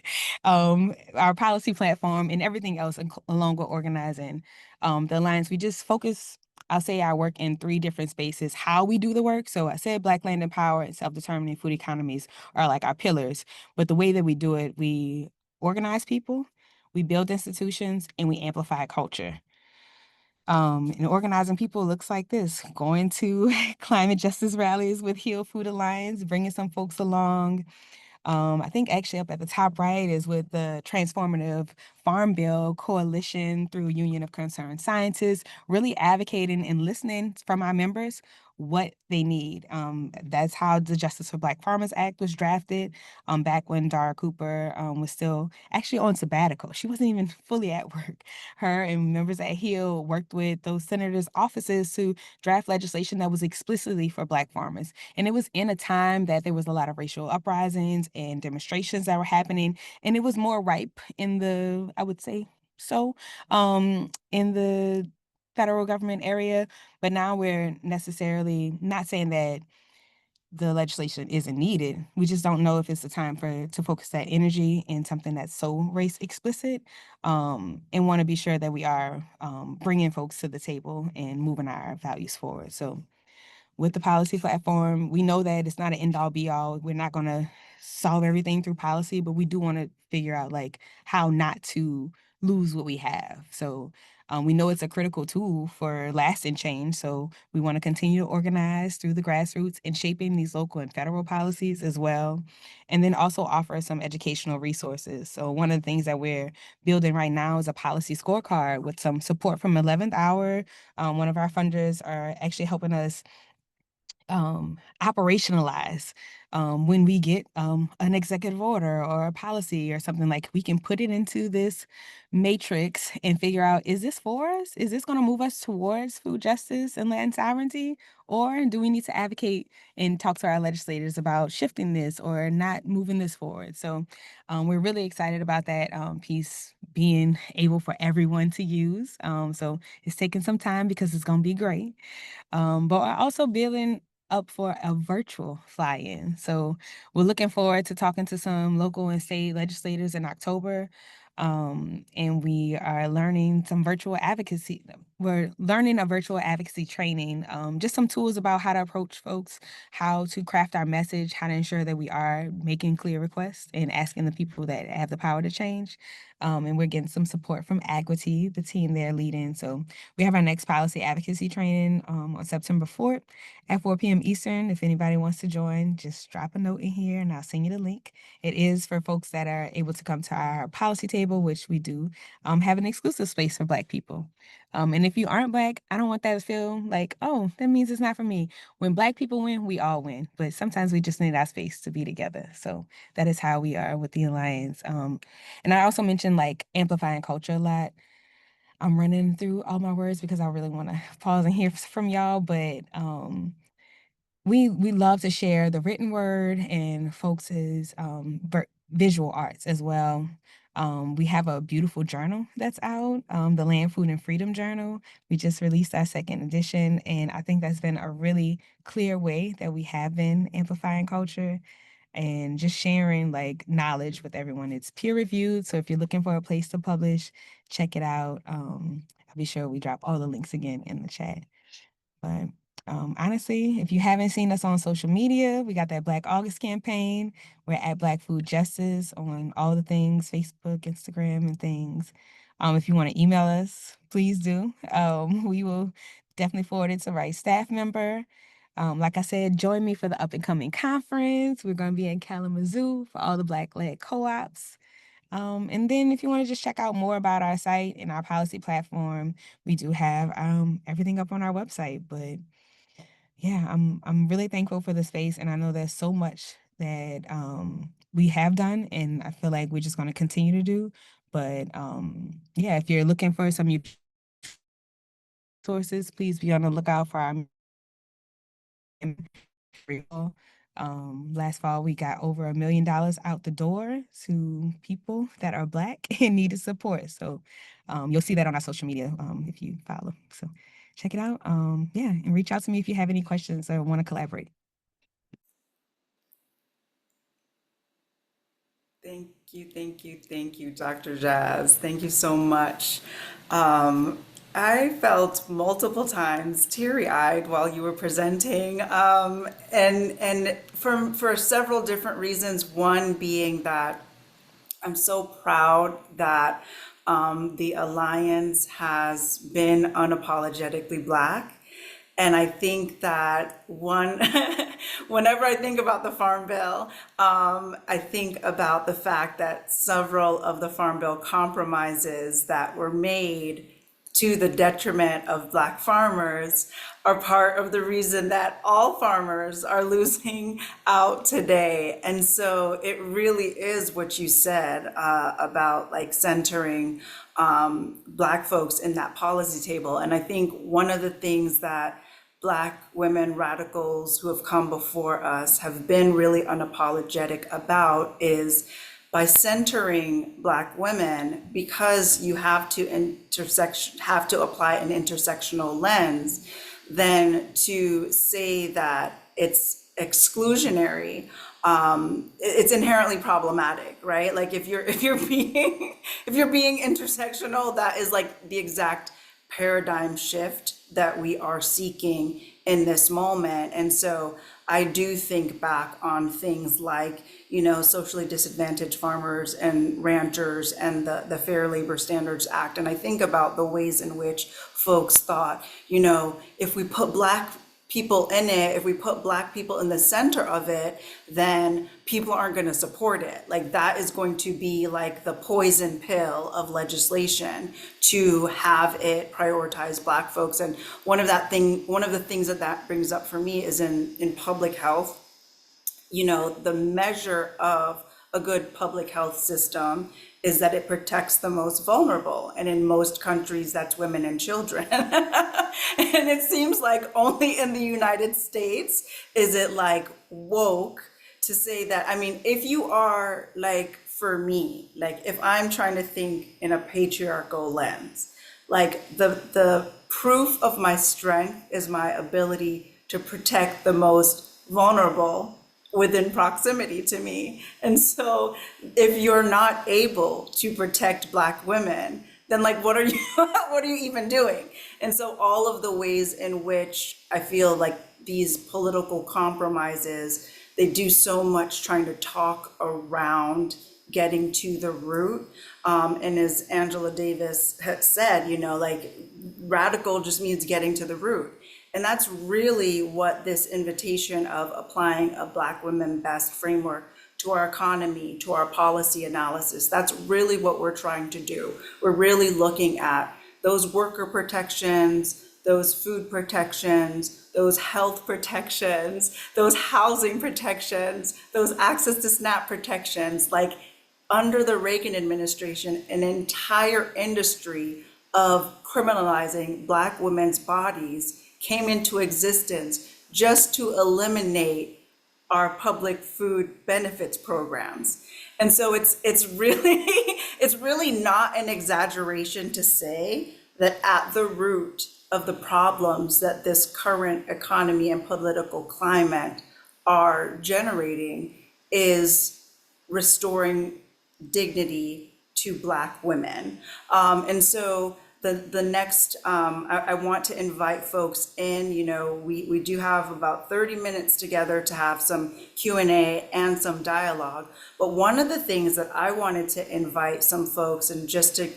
Our policy platform and everything else along with organizing the Alliance, we just focus, I'll say, our work in 3 different spaces, how we do the work. So I said Black land and power and self-determining food economies are like our pillars, but the way that we do it, we organize people, we build institutions, and we amplify culture. And organizing people looks like this: going to climate justice rallies with Heal Food Alliance, bringing some folks along. I think actually up at the top right is with the Transformative Farm Bill Coalition through Union of Concerned Scientists, really advocating and listening from our members what they need. That's how the Justice for Black Farmers Act was drafted back when Dara Cooper was still actually on sabbatical. She wasn't even fully at work. Her and members at Hill worked with those senators' offices to draft legislation that was explicitly for Black farmers. And it was in a time that there was a lot of racial uprisings and demonstrations that were happening. And it was more ripe in the, I would say, in the federal government area. But now we're necessarily not saying that the legislation isn't needed. We just don't know if it's the time to focus that energy in something that's so race explicit, and want to be sure that we are bringing folks to the table and moving our values forward. So with the policy platform, we know that it's not an end all be all. We're not going to solve everything through policy, but we do want to figure out like how not to lose what we have. So We know it's a critical tool for lasting change, so we want to continue to organize through the grassroots in shaping these local and federal policies as well, and then also offer some educational resources. So one of the things that we're building right now is a policy scorecard with some support from 11th Hour. One of our funders are actually helping us operationalize when we get an executive order or a policy or something. Like, we can put it into this matrix and figure out, is this for us? Is this going to move us towards food justice and land sovereignty? Or do we need to advocate and talk to our legislators about shifting this or not moving this forward? So we're really excited about that piece being able for everyone to use. So it's taking some time because it's going to be great. But we're also building up for a virtual fly-in. So we're looking forward to talking to some local and state legislators in October. And we are learning some virtual advocacy. We're learning a virtual advocacy training, just some tools about how to approach folks, how to craft our message, how to ensure that we are making clear requests and asking the people that have the power to change. And we're getting some support from Equity, the team they're leading. So we have our next policy advocacy training on September 4th at 4 p.m. Eastern. If anybody wants to join, just drop a note in here and I'll send you the link. It is for folks that are able to come to our policy table, which we do have an exclusive space for Black people. And if you aren't Black, I don't want that to feel like, oh, that means it's not for me. When Black people win, we all win. But sometimes we just need our space to be together. So that is how we are with the Alliance. And I also mentioned like amplifying culture a lot. I'm running through all my words because I really want to pause and hear from y'all, but we love to share the written word and folks' visual arts as well. We have a beautiful journal that's out, the Land, Food, and Freedom Journal. We just released our second edition, and I think that's been a really clear way that we have been amplifying culture and just sharing like knowledge with everyone. It's peer reviewed, so if you're looking for a place to publish, check it out. I'll be sure we drop all the links again in the chat. But honestly, if you haven't seen us on social media, we got that Black August campaign. We're at Black Food Justice on all the things, Facebook, Instagram, and things. If you want to email us, please do. We will definitely forward it to the right staff member. Like I said, join me for the up and coming conference. We're going to be in Kalamazoo for all the Black-led co-ops. And then if you want to just check out more about our site and our policy platform, we do have everything up on our website. But yeah, I'm really thankful for the space, and I know there's so much that we have done, and I feel like we're just going to continue to do. But yeah, if you're looking for some resources, please be on the lookout for our last fall, we got over $1 million out the door to people that are Black and needed support. So you'll see that on our social media if you follow. So check it out. Yeah, and reach out to me if you have any questions or want to collaborate. Thank you, Dr. Jazz. Thank you so much. I felt multiple times teary-eyed while you were presenting, and for several different reasons. One being that I'm so proud that the Alliance has been unapologetically Black. And I think that whenever I think about the Farm Bill, I think about the fact that several of the Farm Bill compromises that were made to the detriment of Black farmers are part of the reason that all farmers are losing out today. And so it really is what you said about like centering Black folks in that policy table. And I think one of the things that Black women radicals who have come before us have been really unapologetic about is by centering Black women, because you have to apply an intersectional lens, then to say that it's exclusionary, it's inherently problematic, right? Like if you're being intersectional, that is like the exact paradigm shift that we are seeking in this moment. And so I do think back on things like, socially disadvantaged farmers and ranchers and the Fair Labor Standards Act. And I think about the ways in which folks thought, if we put Black people in it, if we put Black people in the center of it, then people aren't going to support it. Like that is going to be like the poison pill of legislation to have it prioritize Black folks. And one of the things that brings up for me is in public health. The measure of a good public health system is that it protects the most vulnerable. And in most countries, that's women and children. And it seems like only in the United States is it like woke to say that. I mean, if you are like, for me, like if I'm trying to think in a patriarchal lens, like the proof of my strength is my ability to protect the most vulnerable within proximity to me. And so if you're not able to protect Black women, then like, what are you, what are you even doing? And so all of the ways in which I feel like these political compromises, they do so much trying to talk around getting to the root. And as Angela Davis had said, like radical just means getting to the root. And that's really what this invitation of applying a Black women best framework to our economy, to our policy analysis, that's really what we're trying to do. We're really looking at those worker protections, those food protections, those health protections, those housing protections, those access to SNAP protections. Like under the Reagan administration, an entire industry of criminalizing Black women's bodies came into existence just to eliminate our public food benefits programs. And so it's really not an exaggeration to say that at the root of the problems that this current economy and political climate are generating is restoring dignity to Black women. And so the next, I want to invite folks in. We do have about 30 minutes together to have some Q&A and some dialogue. But one of the things that I wanted to invite some folks, and just to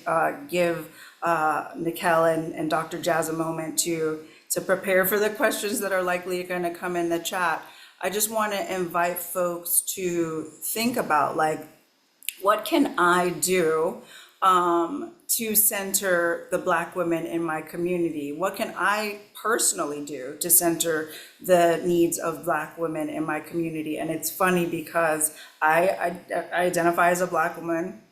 give Nichelle and Dr. Jazz a moment to prepare for the questions that are likely going to come in the chat, I just want to invite folks to think about, like, what can I do to center the Black women in my community? What can I personally do to center the needs of Black women in my community? And it's funny because I identify as a Black woman,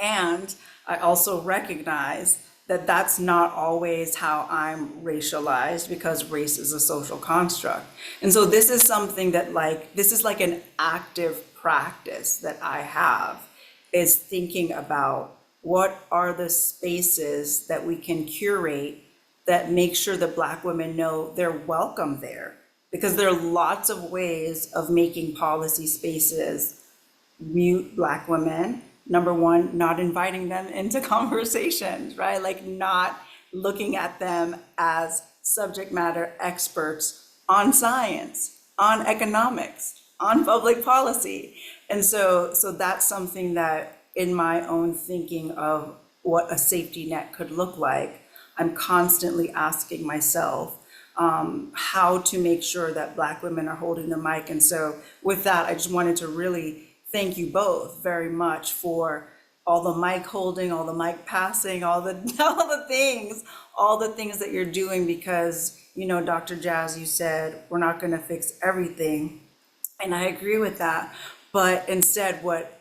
and I also recognize that that's not always how I'm racialized, because race is a social construct. And so this is something that this is like an active practice that I have, is thinking about what are the spaces that we can curate that make sure that Black women know they're welcome there. Because there are lots of ways of making policy spaces mute Black women. Number one, not inviting them into conversations, right? Like not looking at them as subject matter experts on science, on economics, on public policy. And so that's something that in my own thinking of what a safety net could look like, I'm constantly asking myself how to make sure that Black women are holding the mic. And so with that, I just wanted to really thank you both very much for all the mic holding, all the mic passing, all the things that you're doing, because, Dr. Jazz, you said we're not going to fix everything. And I agree with that. But instead, what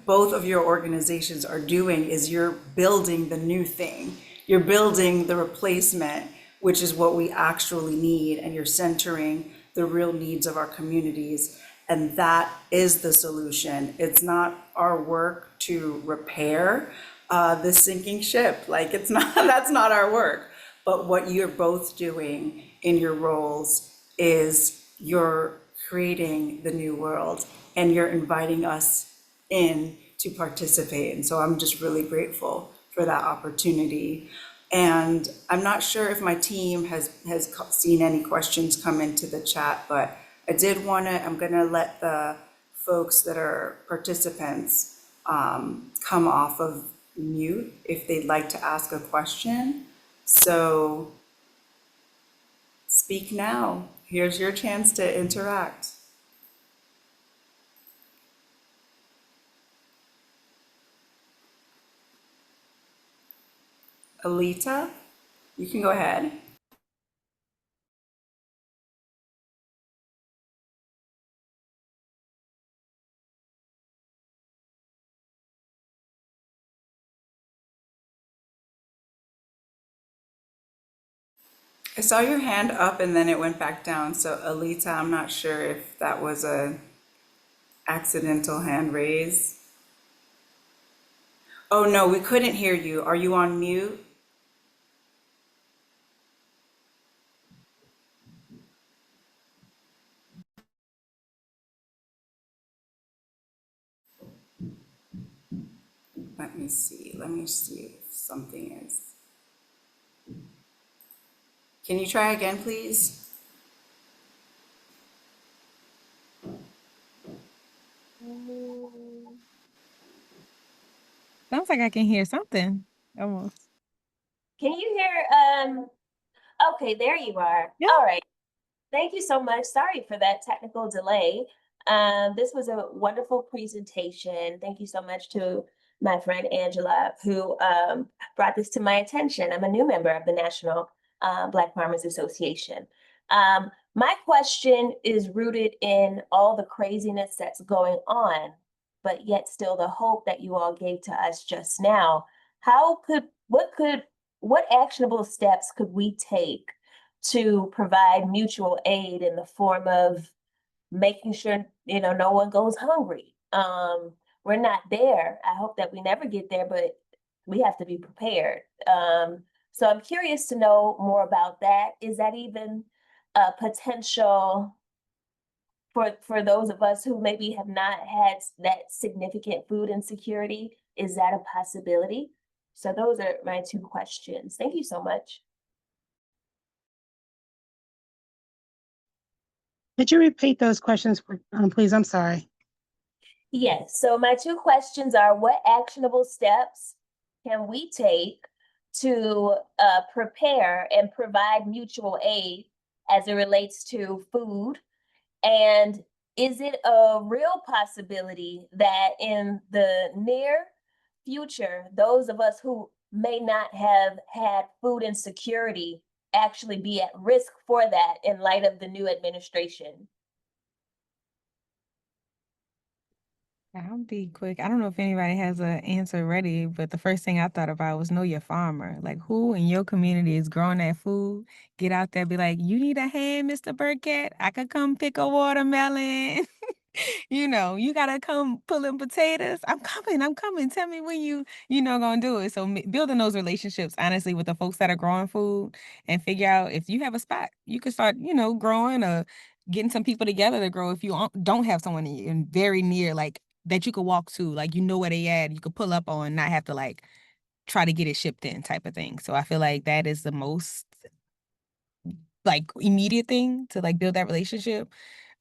both of your organizations are doing is you're building the new thing. You're building the replacement, which is what we actually need. And you're centering the real needs of our communities. And that is the solution. It's not our work to repair the sinking ship. Like that's not our work. But what you're both doing in your roles is you're creating the new world, and you're inviting us in to participate. And so I'm just really grateful for that opportunity. And I'm not sure if my team has seen any questions come into the chat, but I did want to, I'm going to let the folks that are participants come off of mute if they'd like to ask a question. So speak now. Here's your chance to interact. Alita, you can go ahead. I saw your hand up and then it went back down. So Alita, I'm not sure if that was a accidental hand raise. Oh no, we couldn't hear you. Are you on mute? Let me see. Let me see if something is. Can you try again, please? Sounds like I can hear something almost. Can you hear? Okay, there you are. Yeah. All right. Thank you so much. Sorry for that technical delay. This was a wonderful presentation. Thank you so much to my friend Angela, who brought this to my attention. I'm a new member of the National Black Farmers Association. My question is rooted in all the craziness that's going on, but yet still the hope that you all gave to us just now. What actionable steps could we take to provide mutual aid in the form of making sure no one goes hungry? We're not there. I hope that we never get there, but we have to be prepared. So I'm curious to know more about that. Is that even a potential for those of us who maybe have not had that significant food insecurity? Is that a possibility? So those are my two questions. Thank you so much. Could you repeat those questions, please? I'm sorry. Yes, so my two questions are, what actionable steps can we take to prepare and provide mutual aid as it relates to food? And is it a real possibility that in the near future, those of us who may not have had food insecurity actually be at risk for that in light of the new administration? I'll be quick. I don't know if anybody has an answer ready, but the first thing I thought about was know your farmer. Like, who in your community is growing that food? Get out there, be like, you need a hand, Mr. Burkett? I could come pick a watermelon. You gotta come pulling potatoes. I'm coming. Tell me when gonna do it. So building those relationships, honestly, with the folks that are growing food and figure out if you have a spot, you can start, growing or getting some people together to grow if you don't have someone very near, like, that you could walk to, like, where they at, you could pull up on, not have to, like, try to get it shipped in type of thing. So I feel like that is the most, like, immediate thing to, like, build that relationship.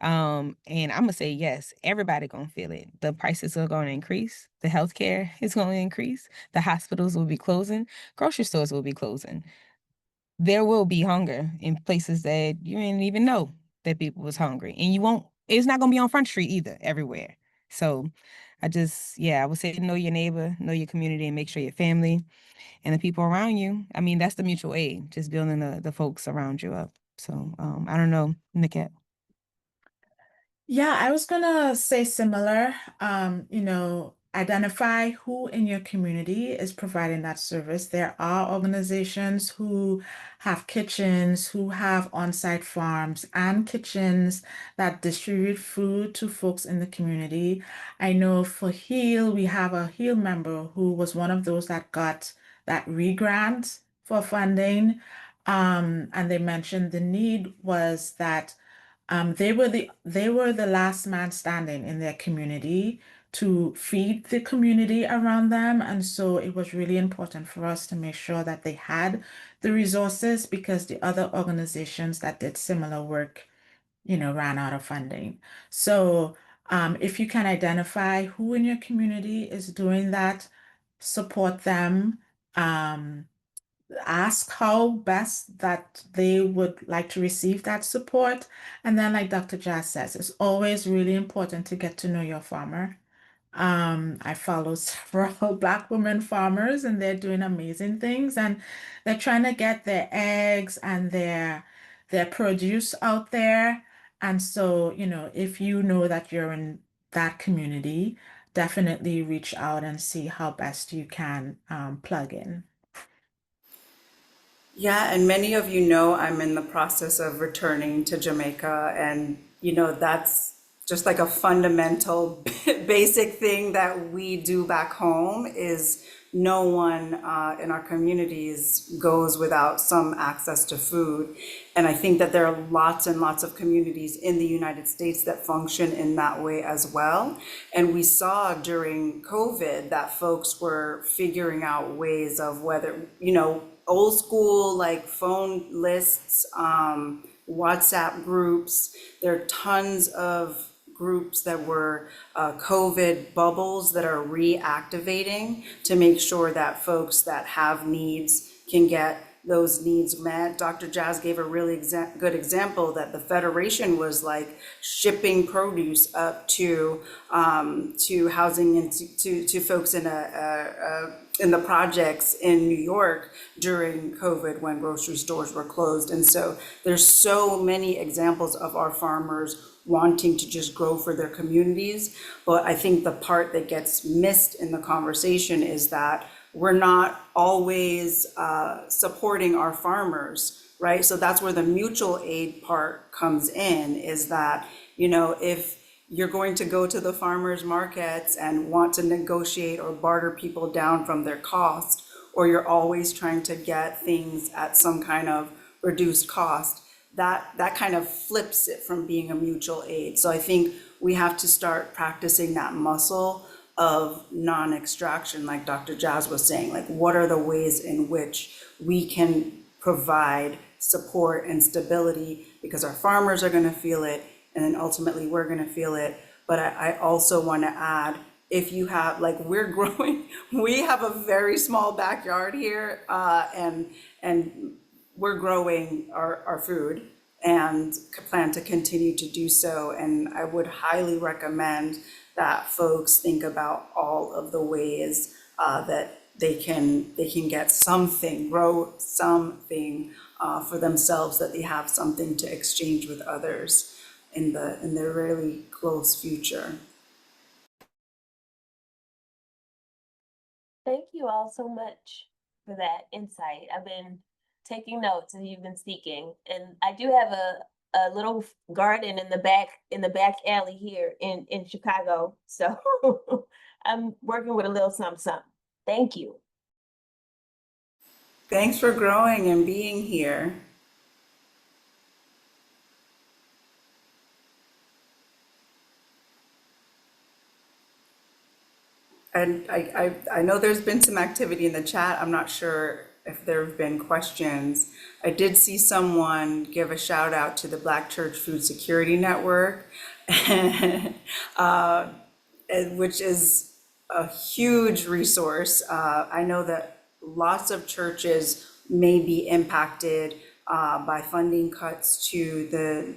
And I'm gonna say yes, everybody gonna feel it. The prices are gonna increase, the healthcare is gonna increase, the hospitals will be closing, grocery stores will be closing. There will be hunger in places that you didn't even know that people was hungry. And it's not gonna be on Front Street either, everywhere. So I would say know your neighbor, know your community, and make sure your family and the people around you. I mean, that's the mutual aid, just building the folks around you up. So I don't know, Nichelle. Yeah, I was gonna say similar. Identify who in your community is providing that service. There are organizations who have kitchens, who have on-site farms and kitchens that distribute food to folks in the community. I know for Heal, we have a Heal member who was one of those that got that re-grant for funding. And they mentioned the need was that they were the last man standing in their community to feed the community around them. And so it was really important for us to make sure that they had the resources because the other organizations that did similar work, ran out of funding. So if you can identify who in your community is doing that, support them. Um, Ask how best that they would like to receive that support. And then, like Dr. Jazz says, it's always really important to get to know your farmer. I follow several Black women farmers, and they're doing amazing things, and they're trying to get their eggs and their produce out there. And so, if you know that you're in that community, definitely reach out and see how best you can plug in. Yeah, and many of you know I'm in the process of returning to Jamaica, and that's just like a fundamental basic thing that we do back home is no one in our communities goes without some access to food. And I think that there are lots and lots of communities in the United States that function in that way as well. And we saw during COVID that folks were figuring out ways of whether, old school like phone lists, WhatsApp groups. There are tons of groups that were COVID bubbles that are reactivating to make sure that folks that have needs can get those needs met. Dr. Jazz gave a really good example that the Federation was like shipping produce up to housing and to folks in the projects in New York during COVID when grocery stores were closed. And so there's so many examples of our farmers wanting to just grow for their communities. But I think the part that gets missed in the conversation is that we're not always supporting our farmers, right? So that's where the mutual aid part comes in, is that, if you're going to go to the farmers markets and want to negotiate or barter people down from their cost, or you're always trying to get things at some kind of reduced cost, that kind of flips it from being a mutual aid. So I think we have to start practicing that muscle of non-extraction, like Dr. Jazz was saying. Like, what are the ways in which we can provide support and stability, because our farmers are going to feel it, and then ultimately we're going to feel it. But I also want to add, if you have, like, we're growing, we have a very small backyard here, and we're growing our food and plan to continue to do so. And I would highly recommend that folks think about all of the ways that they can get something, grow something for themselves, that they have something to exchange with others in their really close future. Thank you all so much for that insight. I've been taking notes as you've been speaking, and I do have a little garden in the back alley here in Chicago. So I'm working with a little something. Thank you. Thanks for growing and being here. And I know there's been some activity in the chat. I'm not sure if there have been questions. I did see someone give a shout out to the Black Church Food Security Network, which is a huge resource. I know that lots of churches may be impacted by funding cuts to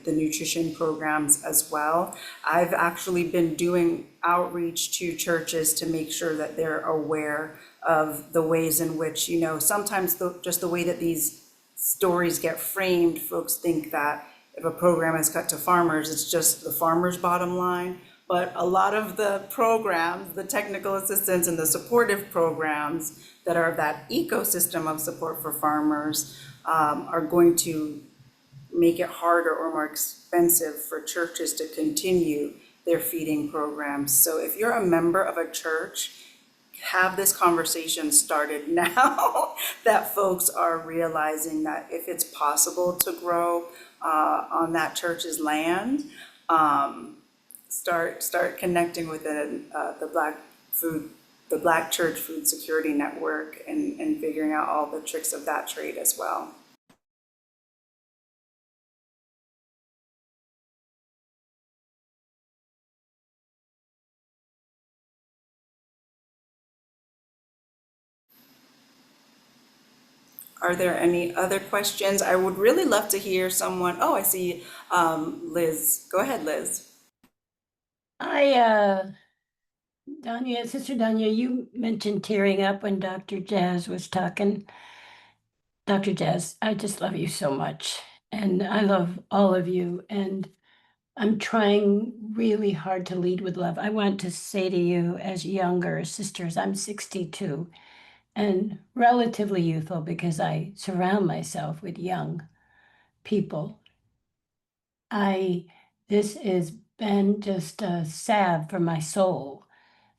the nutrition programs as well. I've actually been doing outreach to churches to make sure that they're aware of the ways in which, sometimes just the way that these stories get framed, folks think that if a program is cut to farmers, it's just the farmer's bottom line. But a lot of the programs, the technical assistance and the supportive programs that are that ecosystem of support for farmers, are going to make it harder or more expensive for churches to continue their feeding programs. So if you're a member of a church, have this conversation started now that folks are realizing that if it's possible to grow on that church's land, start connecting with the the Black Church Food Security Network, and figuring out all the tricks of that trade as well. Are there any other questions? I would really love to hear someone. Oh, I see, Liz. Go ahead, Liz. Danya, Sister Danya, you mentioned tearing up when Dr. Jazz was talking. Dr. Jazz, I just love you so much. And I love all of you. And I'm trying really hard to lead with love. I want to say to you, as younger sisters, I'm 62 and relatively youthful because I surround myself with young people. This has been just a salve for my soul.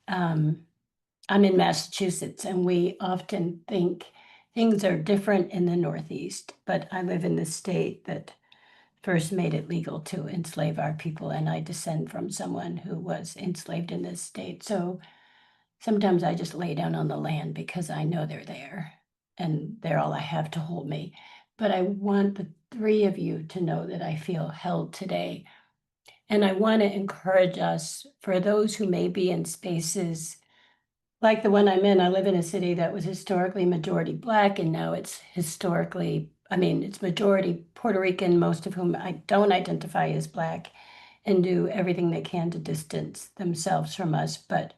Um, I'm in Massachusetts, and we often think things are different in the Northeast, but I live in the state that first made it legal to enslave our people, and I descend from someone who was enslaved in this state. So sometimes I just lay down on the land because I know they're there, and they're all I have to hold me. But I want the three of you to know that I feel held today. And I want to encourage us, for those who may be in spaces like the one I'm in. I live in a city that was historically majority Black, and now it's it's majority Puerto Rican, most of whom I don't identify as Black, and do everything they can to distance themselves from us, but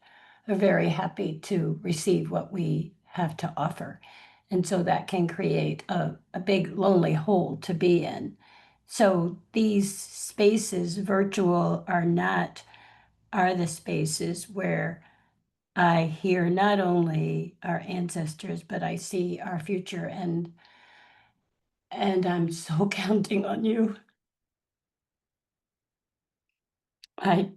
are very happy to receive what we have to offer. And so that can create a big lonely hole to be in. So these spaces, virtual or not, are the spaces where I hear not only our ancestors, but I see our future, and I'm so counting on you. I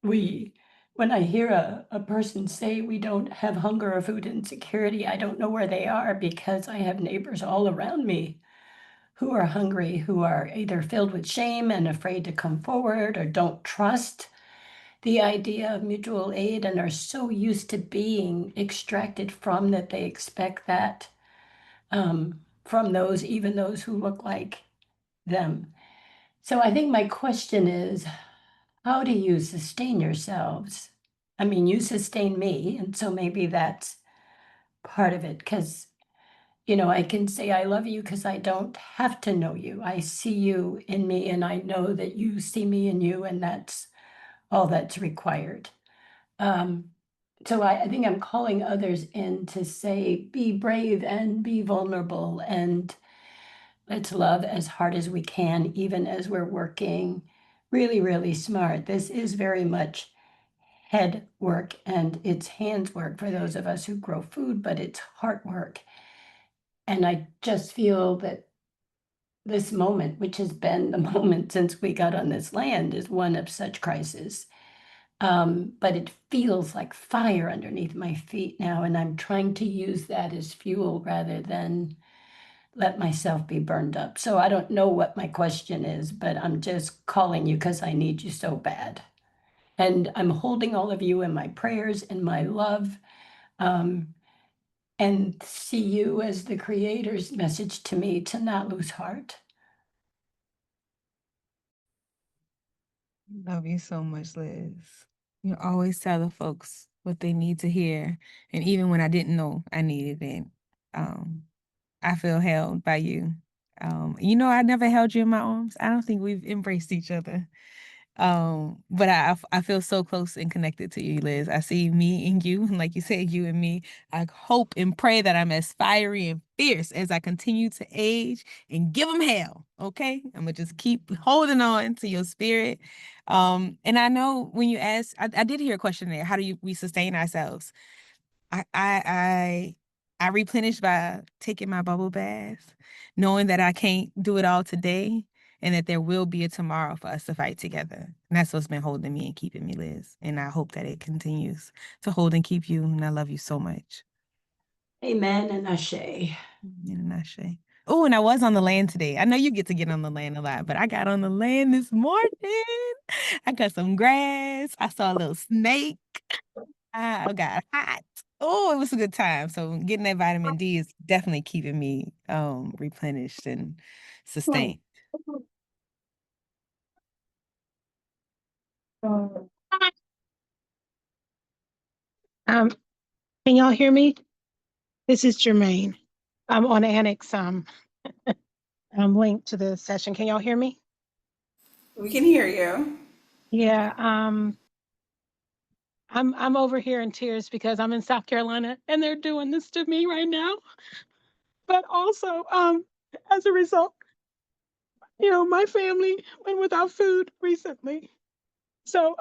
we When I hear a person say we don't have hunger or food insecurity, I don't know where they are, because I have neighbors all around me who are hungry, who are either filled with shame and afraid to come forward, or don't trust the idea of mutual aid, and are so used to being extracted from that they expect that from those, even those who look like them. So I think my question is, how do you sustain yourselves? I mean, you sustain me, and so maybe that's part of it, because I can say I love you because I don't have to know you. I see you in me, and I know that you see me in you, and that's all that's required. Um, so I think I'm calling others in to say, be brave and be vulnerable, and let's love as hard as we can, even as we're working really, really smart. This is very much head work, and it's hands work for those of us who grow food, but it's heart work. And I just feel that this moment, which has been the moment since we got on this land, is one of such crisis. But it feels like fire underneath my feet now, and I'm trying to use that as fuel rather than let myself be burned up. So I don't know what my question is, but I'm just calling you because I need you so bad. And I'm holding all of you in my prayers and my love, um, and see you as the Creator's message to me to not lose heart. Love you so much, Liz. You always tell the folks what they need to hear. And even when I didn't know I needed it, I feel held by you. I never held you in my arms. I don't think we've embraced each other. But I feel so close and connected to you, Liz. I see me and you, and like you said, you and me. I hope and pray that I'm as fiery and fierce as I continue to age, and give them hell. Okay, I'm gonna just keep holding on to your spirit. And I know when you asked, I did hear a question there. How do we sustain ourselves? I replenish by taking my bubble bath, knowing that I can't do it all today, and that there will be a tomorrow for us to fight together. And that's what's been holding me and keeping me, Liz. And I hope that it continues to hold and keep you. And I love you so much. Amen and ashe. And ashe. Oh, and I was on the land today. I know you get to get on the land a lot, but I got on the land this morning. I cut some grass. I saw a little snake. I got hot. Oh, it was a good time. So getting that vitamin D is definitely keeping me replenished and sustained. Um, can y'all hear me? This is Jermaine. I'm on Annex link to the session. Can y'all hear me? We can hear you. Yeah, I'm over here in tears because I'm in South Carolina and they're doing this to me right now. But also, as a result, my family went without food recently. So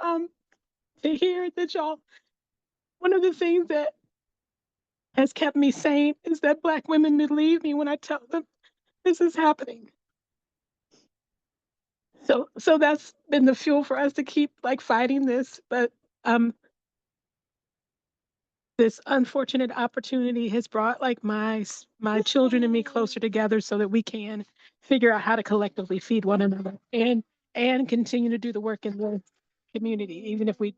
to hear that y'all, one of the things that has kept me sane is that Black women believe me when I tell them this is happening. So that's been the fuel for us to keep like fighting this. But this unfortunate opportunity has brought like my children and me closer together so that we can figure out how to collectively feed one another and continue to do the work in the community, even if we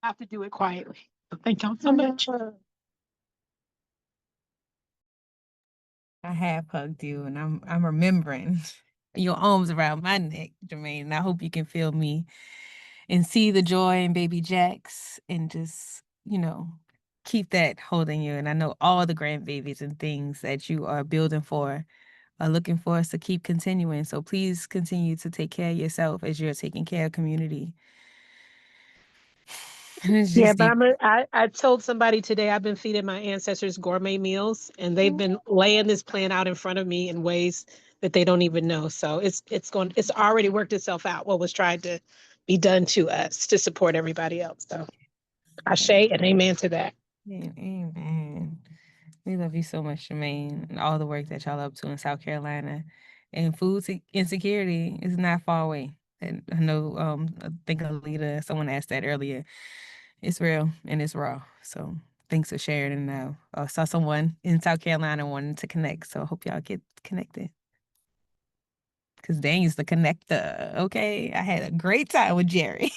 have to do it quietly. So thank y'all so much. I have hugged you and I'm remembering your arms around my neck, Jermaine. And I hope you can feel me and see the joy in baby Jax and just, keep that holding you. And I know all the grandbabies and things that you are building for are looking for us to keep continuing. So please continue to take care of yourself as you're taking care of community. And it's Yeah, just but deep. I told somebody today I've been feeding my ancestors gourmet meals, and they've been laying this plan out in front of me in ways that they don't even know. So it's already worked itself out what was tried to be done to us to support everybody else. So ashe and amen to that. Amen. We love you so much, Jermaine, and all the work that y'all up to in South Carolina. And insecurity is not far away. And I know, I think Alita, someone asked that earlier. It's real and it's raw. So thanks for sharing. And I saw someone in South Carolina wanting to connect. So I hope y'all get connected. Because Daniel's the connector. Okay. I had a great time with Jerry.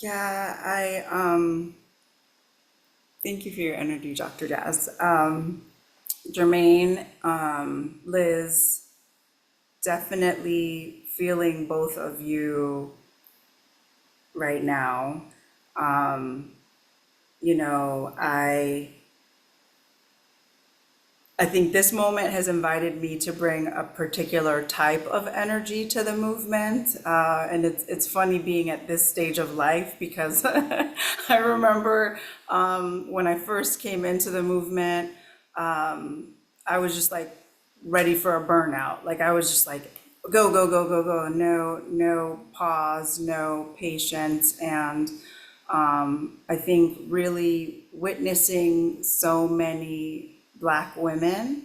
Yeah, I thank you for your energy, Dr. Jazz. Jermaine, Liz, definitely feeling both of you right now. You know, I think this moment has invited me to bring a particular type of energy to the movement. And it's funny being at this stage of life because I remember when I first came into the movement, I was just like ready for a burnout. Like I was just like, go, go, go, go, go. No pause, no patience. And I think really witnessing so many Black women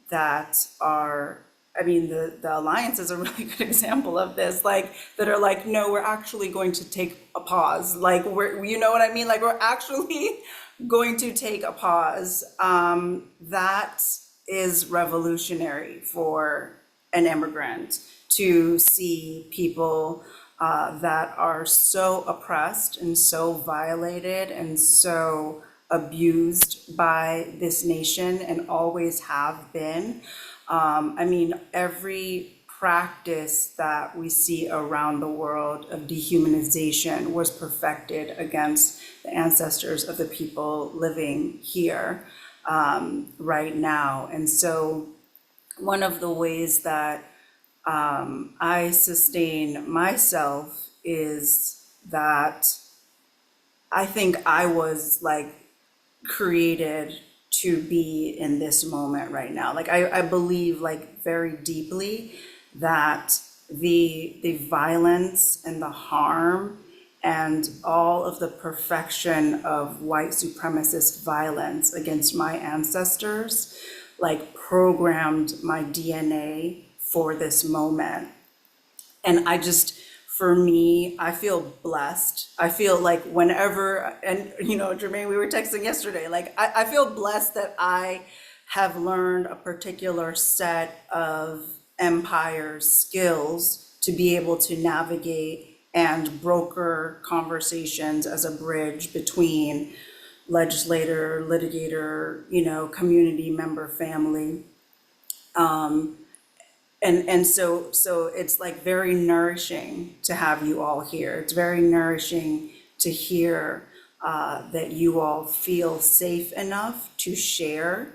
that are, I mean, the Alliance is a really good example of this, like, that are like, no, we're actually going to take a pause. Like, you know what I mean? Like, we're actually going to take a pause. That is revolutionary for an immigrant to see people that are so oppressed and so violated and so abused by this nation and always have been. I mean, every practice that we see around the world of dehumanization was perfected against the ancestors of the people living here right now. And so one of the ways that I sustain myself is that I think I was like created to be in this moment right now. Like I believe like very deeply that the violence and the harm and all of the perfection of white supremacist violence against my ancestors like programmed my DNA for this moment. And I just, for me, I feel blessed. I feel like whenever, and Jermaine, we were texting yesterday, like I feel blessed that I have learned a particular set of empire skills to be able to navigate and broker conversations as a bridge between legislator, litigator, community member, family. And so it's like very nourishing to have you all here. It's very nourishing to hear that you all feel safe enough to share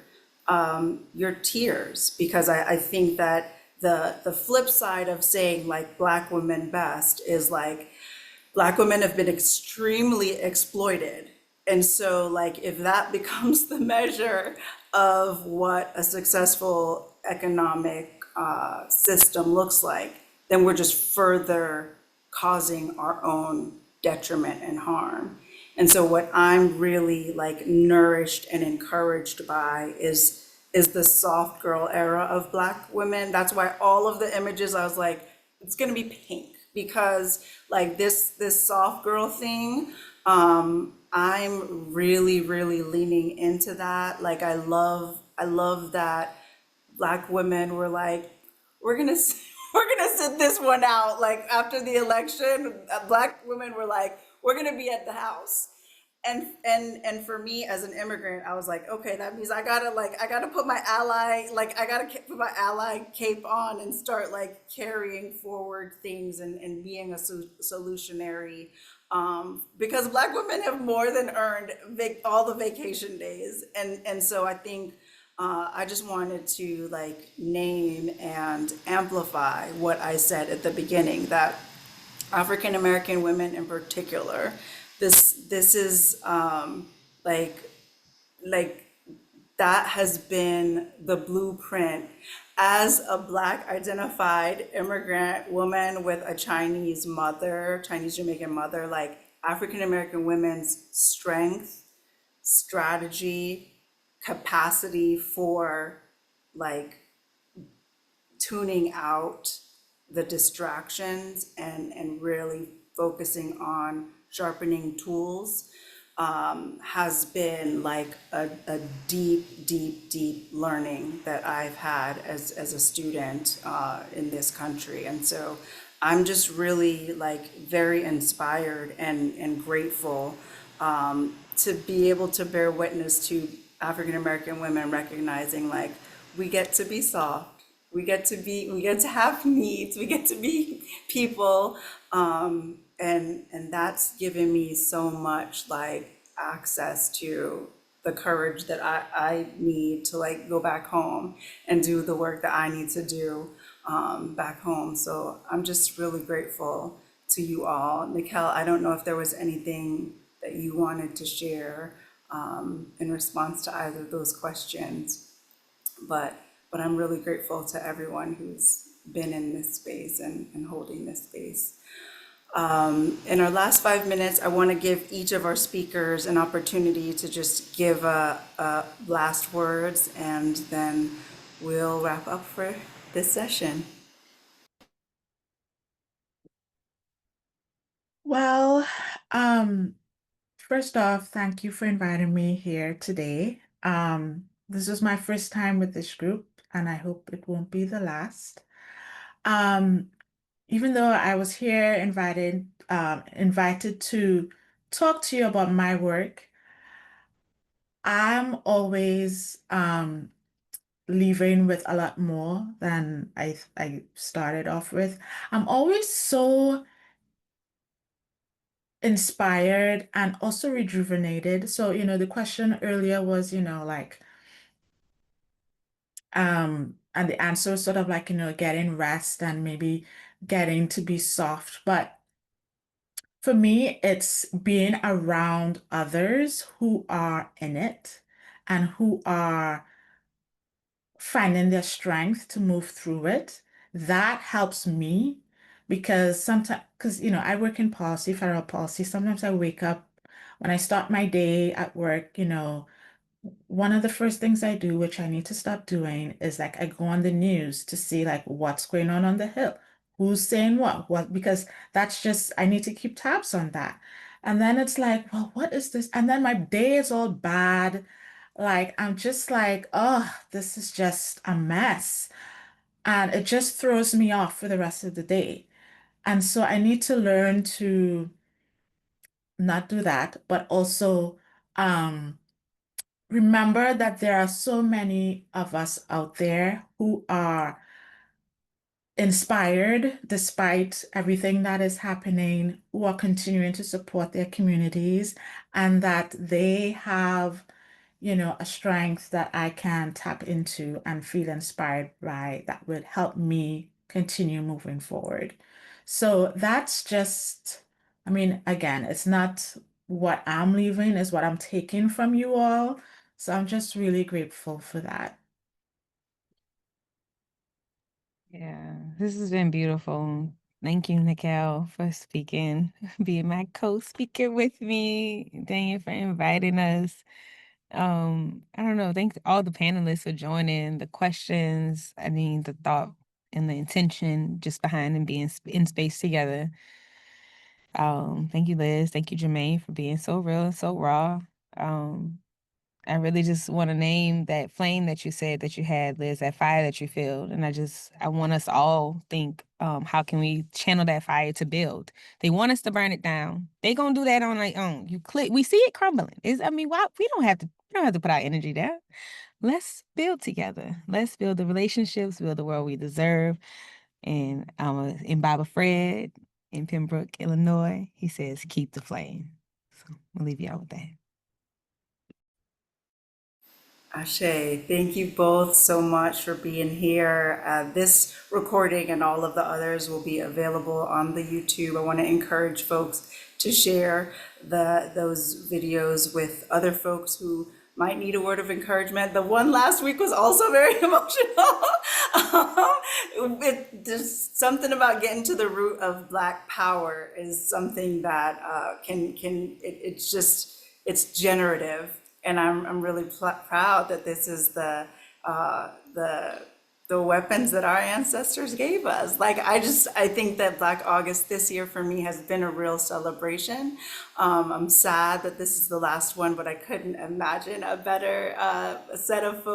your tears, because I think that the flip side of saying like Black women best is like Black women have been extremely exploited. And so, like, if that becomes the measure of what a successful economic system looks like, then we're just further causing our own detriment and harm. And so, what I'm really like nourished and encouraged by is the soft girl era of Black women. That's why all of the images I was like, it's gonna be pink, because like this soft girl thing, I'm really, really leaning into that. Like I love that Black women were like, we're gonna we're gonna sit this one out. Like after the election, Black women were like, we're gonna be at the house. And for me as an immigrant, I was like, okay, that means I gotta put my ally, like I gotta put my ally cape on and start like carrying forward things and being a solutionary, because Black women have more than earned all the vacation days. And so I think I just wanted to like name and amplify what I said at the beginning, that African American women in particular, this is like like that has been the blueprint as a Black identified immigrant woman with a Chinese mother, Chinese Jamaican mother. Like African American women's strength, strategy, capacity for like tuning out the distractions and really focusing on sharpening tools, has been like a deep, deep, deep learning that I've had as a student in this country. And so I'm just really like very inspired and grateful to be able to bear witness to African American women recognizing like we get to be soft, we get to have needs, we get to be people, and that's given me so much like access to the courage that I need to like go back home and do the work that I need to do back home. So I'm just really grateful to you all. Nichelle, I don't know if there was anything that you wanted to share in response to either of those questions, but I'm really grateful to everyone who's been in this space and holding this space. In our last 5 minutes, I want to give each of our speakers an opportunity to just give a last words, and then we'll wrap up for this session. Well, first off, thank you for inviting me here today. This is my first time with this group, and I hope it won't be the last. Um, Even though I was here invited to talk to you about my work, I'm always leaving with a lot more than I started off with. I'm always so inspired and also rejuvenated. So, the question earlier was, like, and the answer was sort of like, getting rest and maybe getting to be soft. But for me, it's being around others who are in it and who are finding their strength to move through it. That helps me because I work in policy, federal policy. Sometimes I wake up when I start my day at work, one of the first things I do, which I need to stop doing, is like I go on the news to see like what's going on the Hill. who's saying what, because that's just, I need to keep tabs on that. And then it's like, well, what is this? And then my day is all bad. Like, I'm just like, oh, this is just a mess. And it just throws me off for the rest of the day. And so I need to learn to not do that, but also um, remember that there are so many of us out there who are inspired despite everything that is happening, who are continuing to support their communities, and that they have, a strength that I can tap into and feel inspired by that would help me continue moving forward. So that's just, I mean, again, it's not what I'm leaving, it's what I'm taking from you all. So I'm just really grateful for that. Yeah, this has been beautiful. Thank you, Nichelle, for speaking, being my co-speaker with me. Thank you for inviting us. I don't know, thanks all the panelists for joining, the questions, I mean, the thought and the intention just behind and being in space together. Thank you, Liz. Thank you, Jermaine, for being so real and so raw. Um, I really just want to name that flame that you said that you had, Liz, that fire that you feel. And I want us all think, how can we channel that fire to build? They want us to burn it down. They gonna do that on their own. We see it crumbling. Why we don't have to put our energy there. Let's build together. Let's build the relationships, build the world we deserve. And in Baba Fred in Pembroke, Illinois, he says, keep the flame. So we'll leave y'all with that. Ashe, thank you both so much for being here. This recording and all of the others will be available on the YouTube. I want to encourage folks to share those videos with other folks who might need a word of encouragement. The one last week was also very emotional. There's something about getting to the root of Black power is something that it's generative, and I'm really proud that this is uh, the the weapons that our ancestors gave us. Like I think that Black August this year for me has been a real celebration. I'm sad that this is the last one, but I couldn't imagine a better set of folks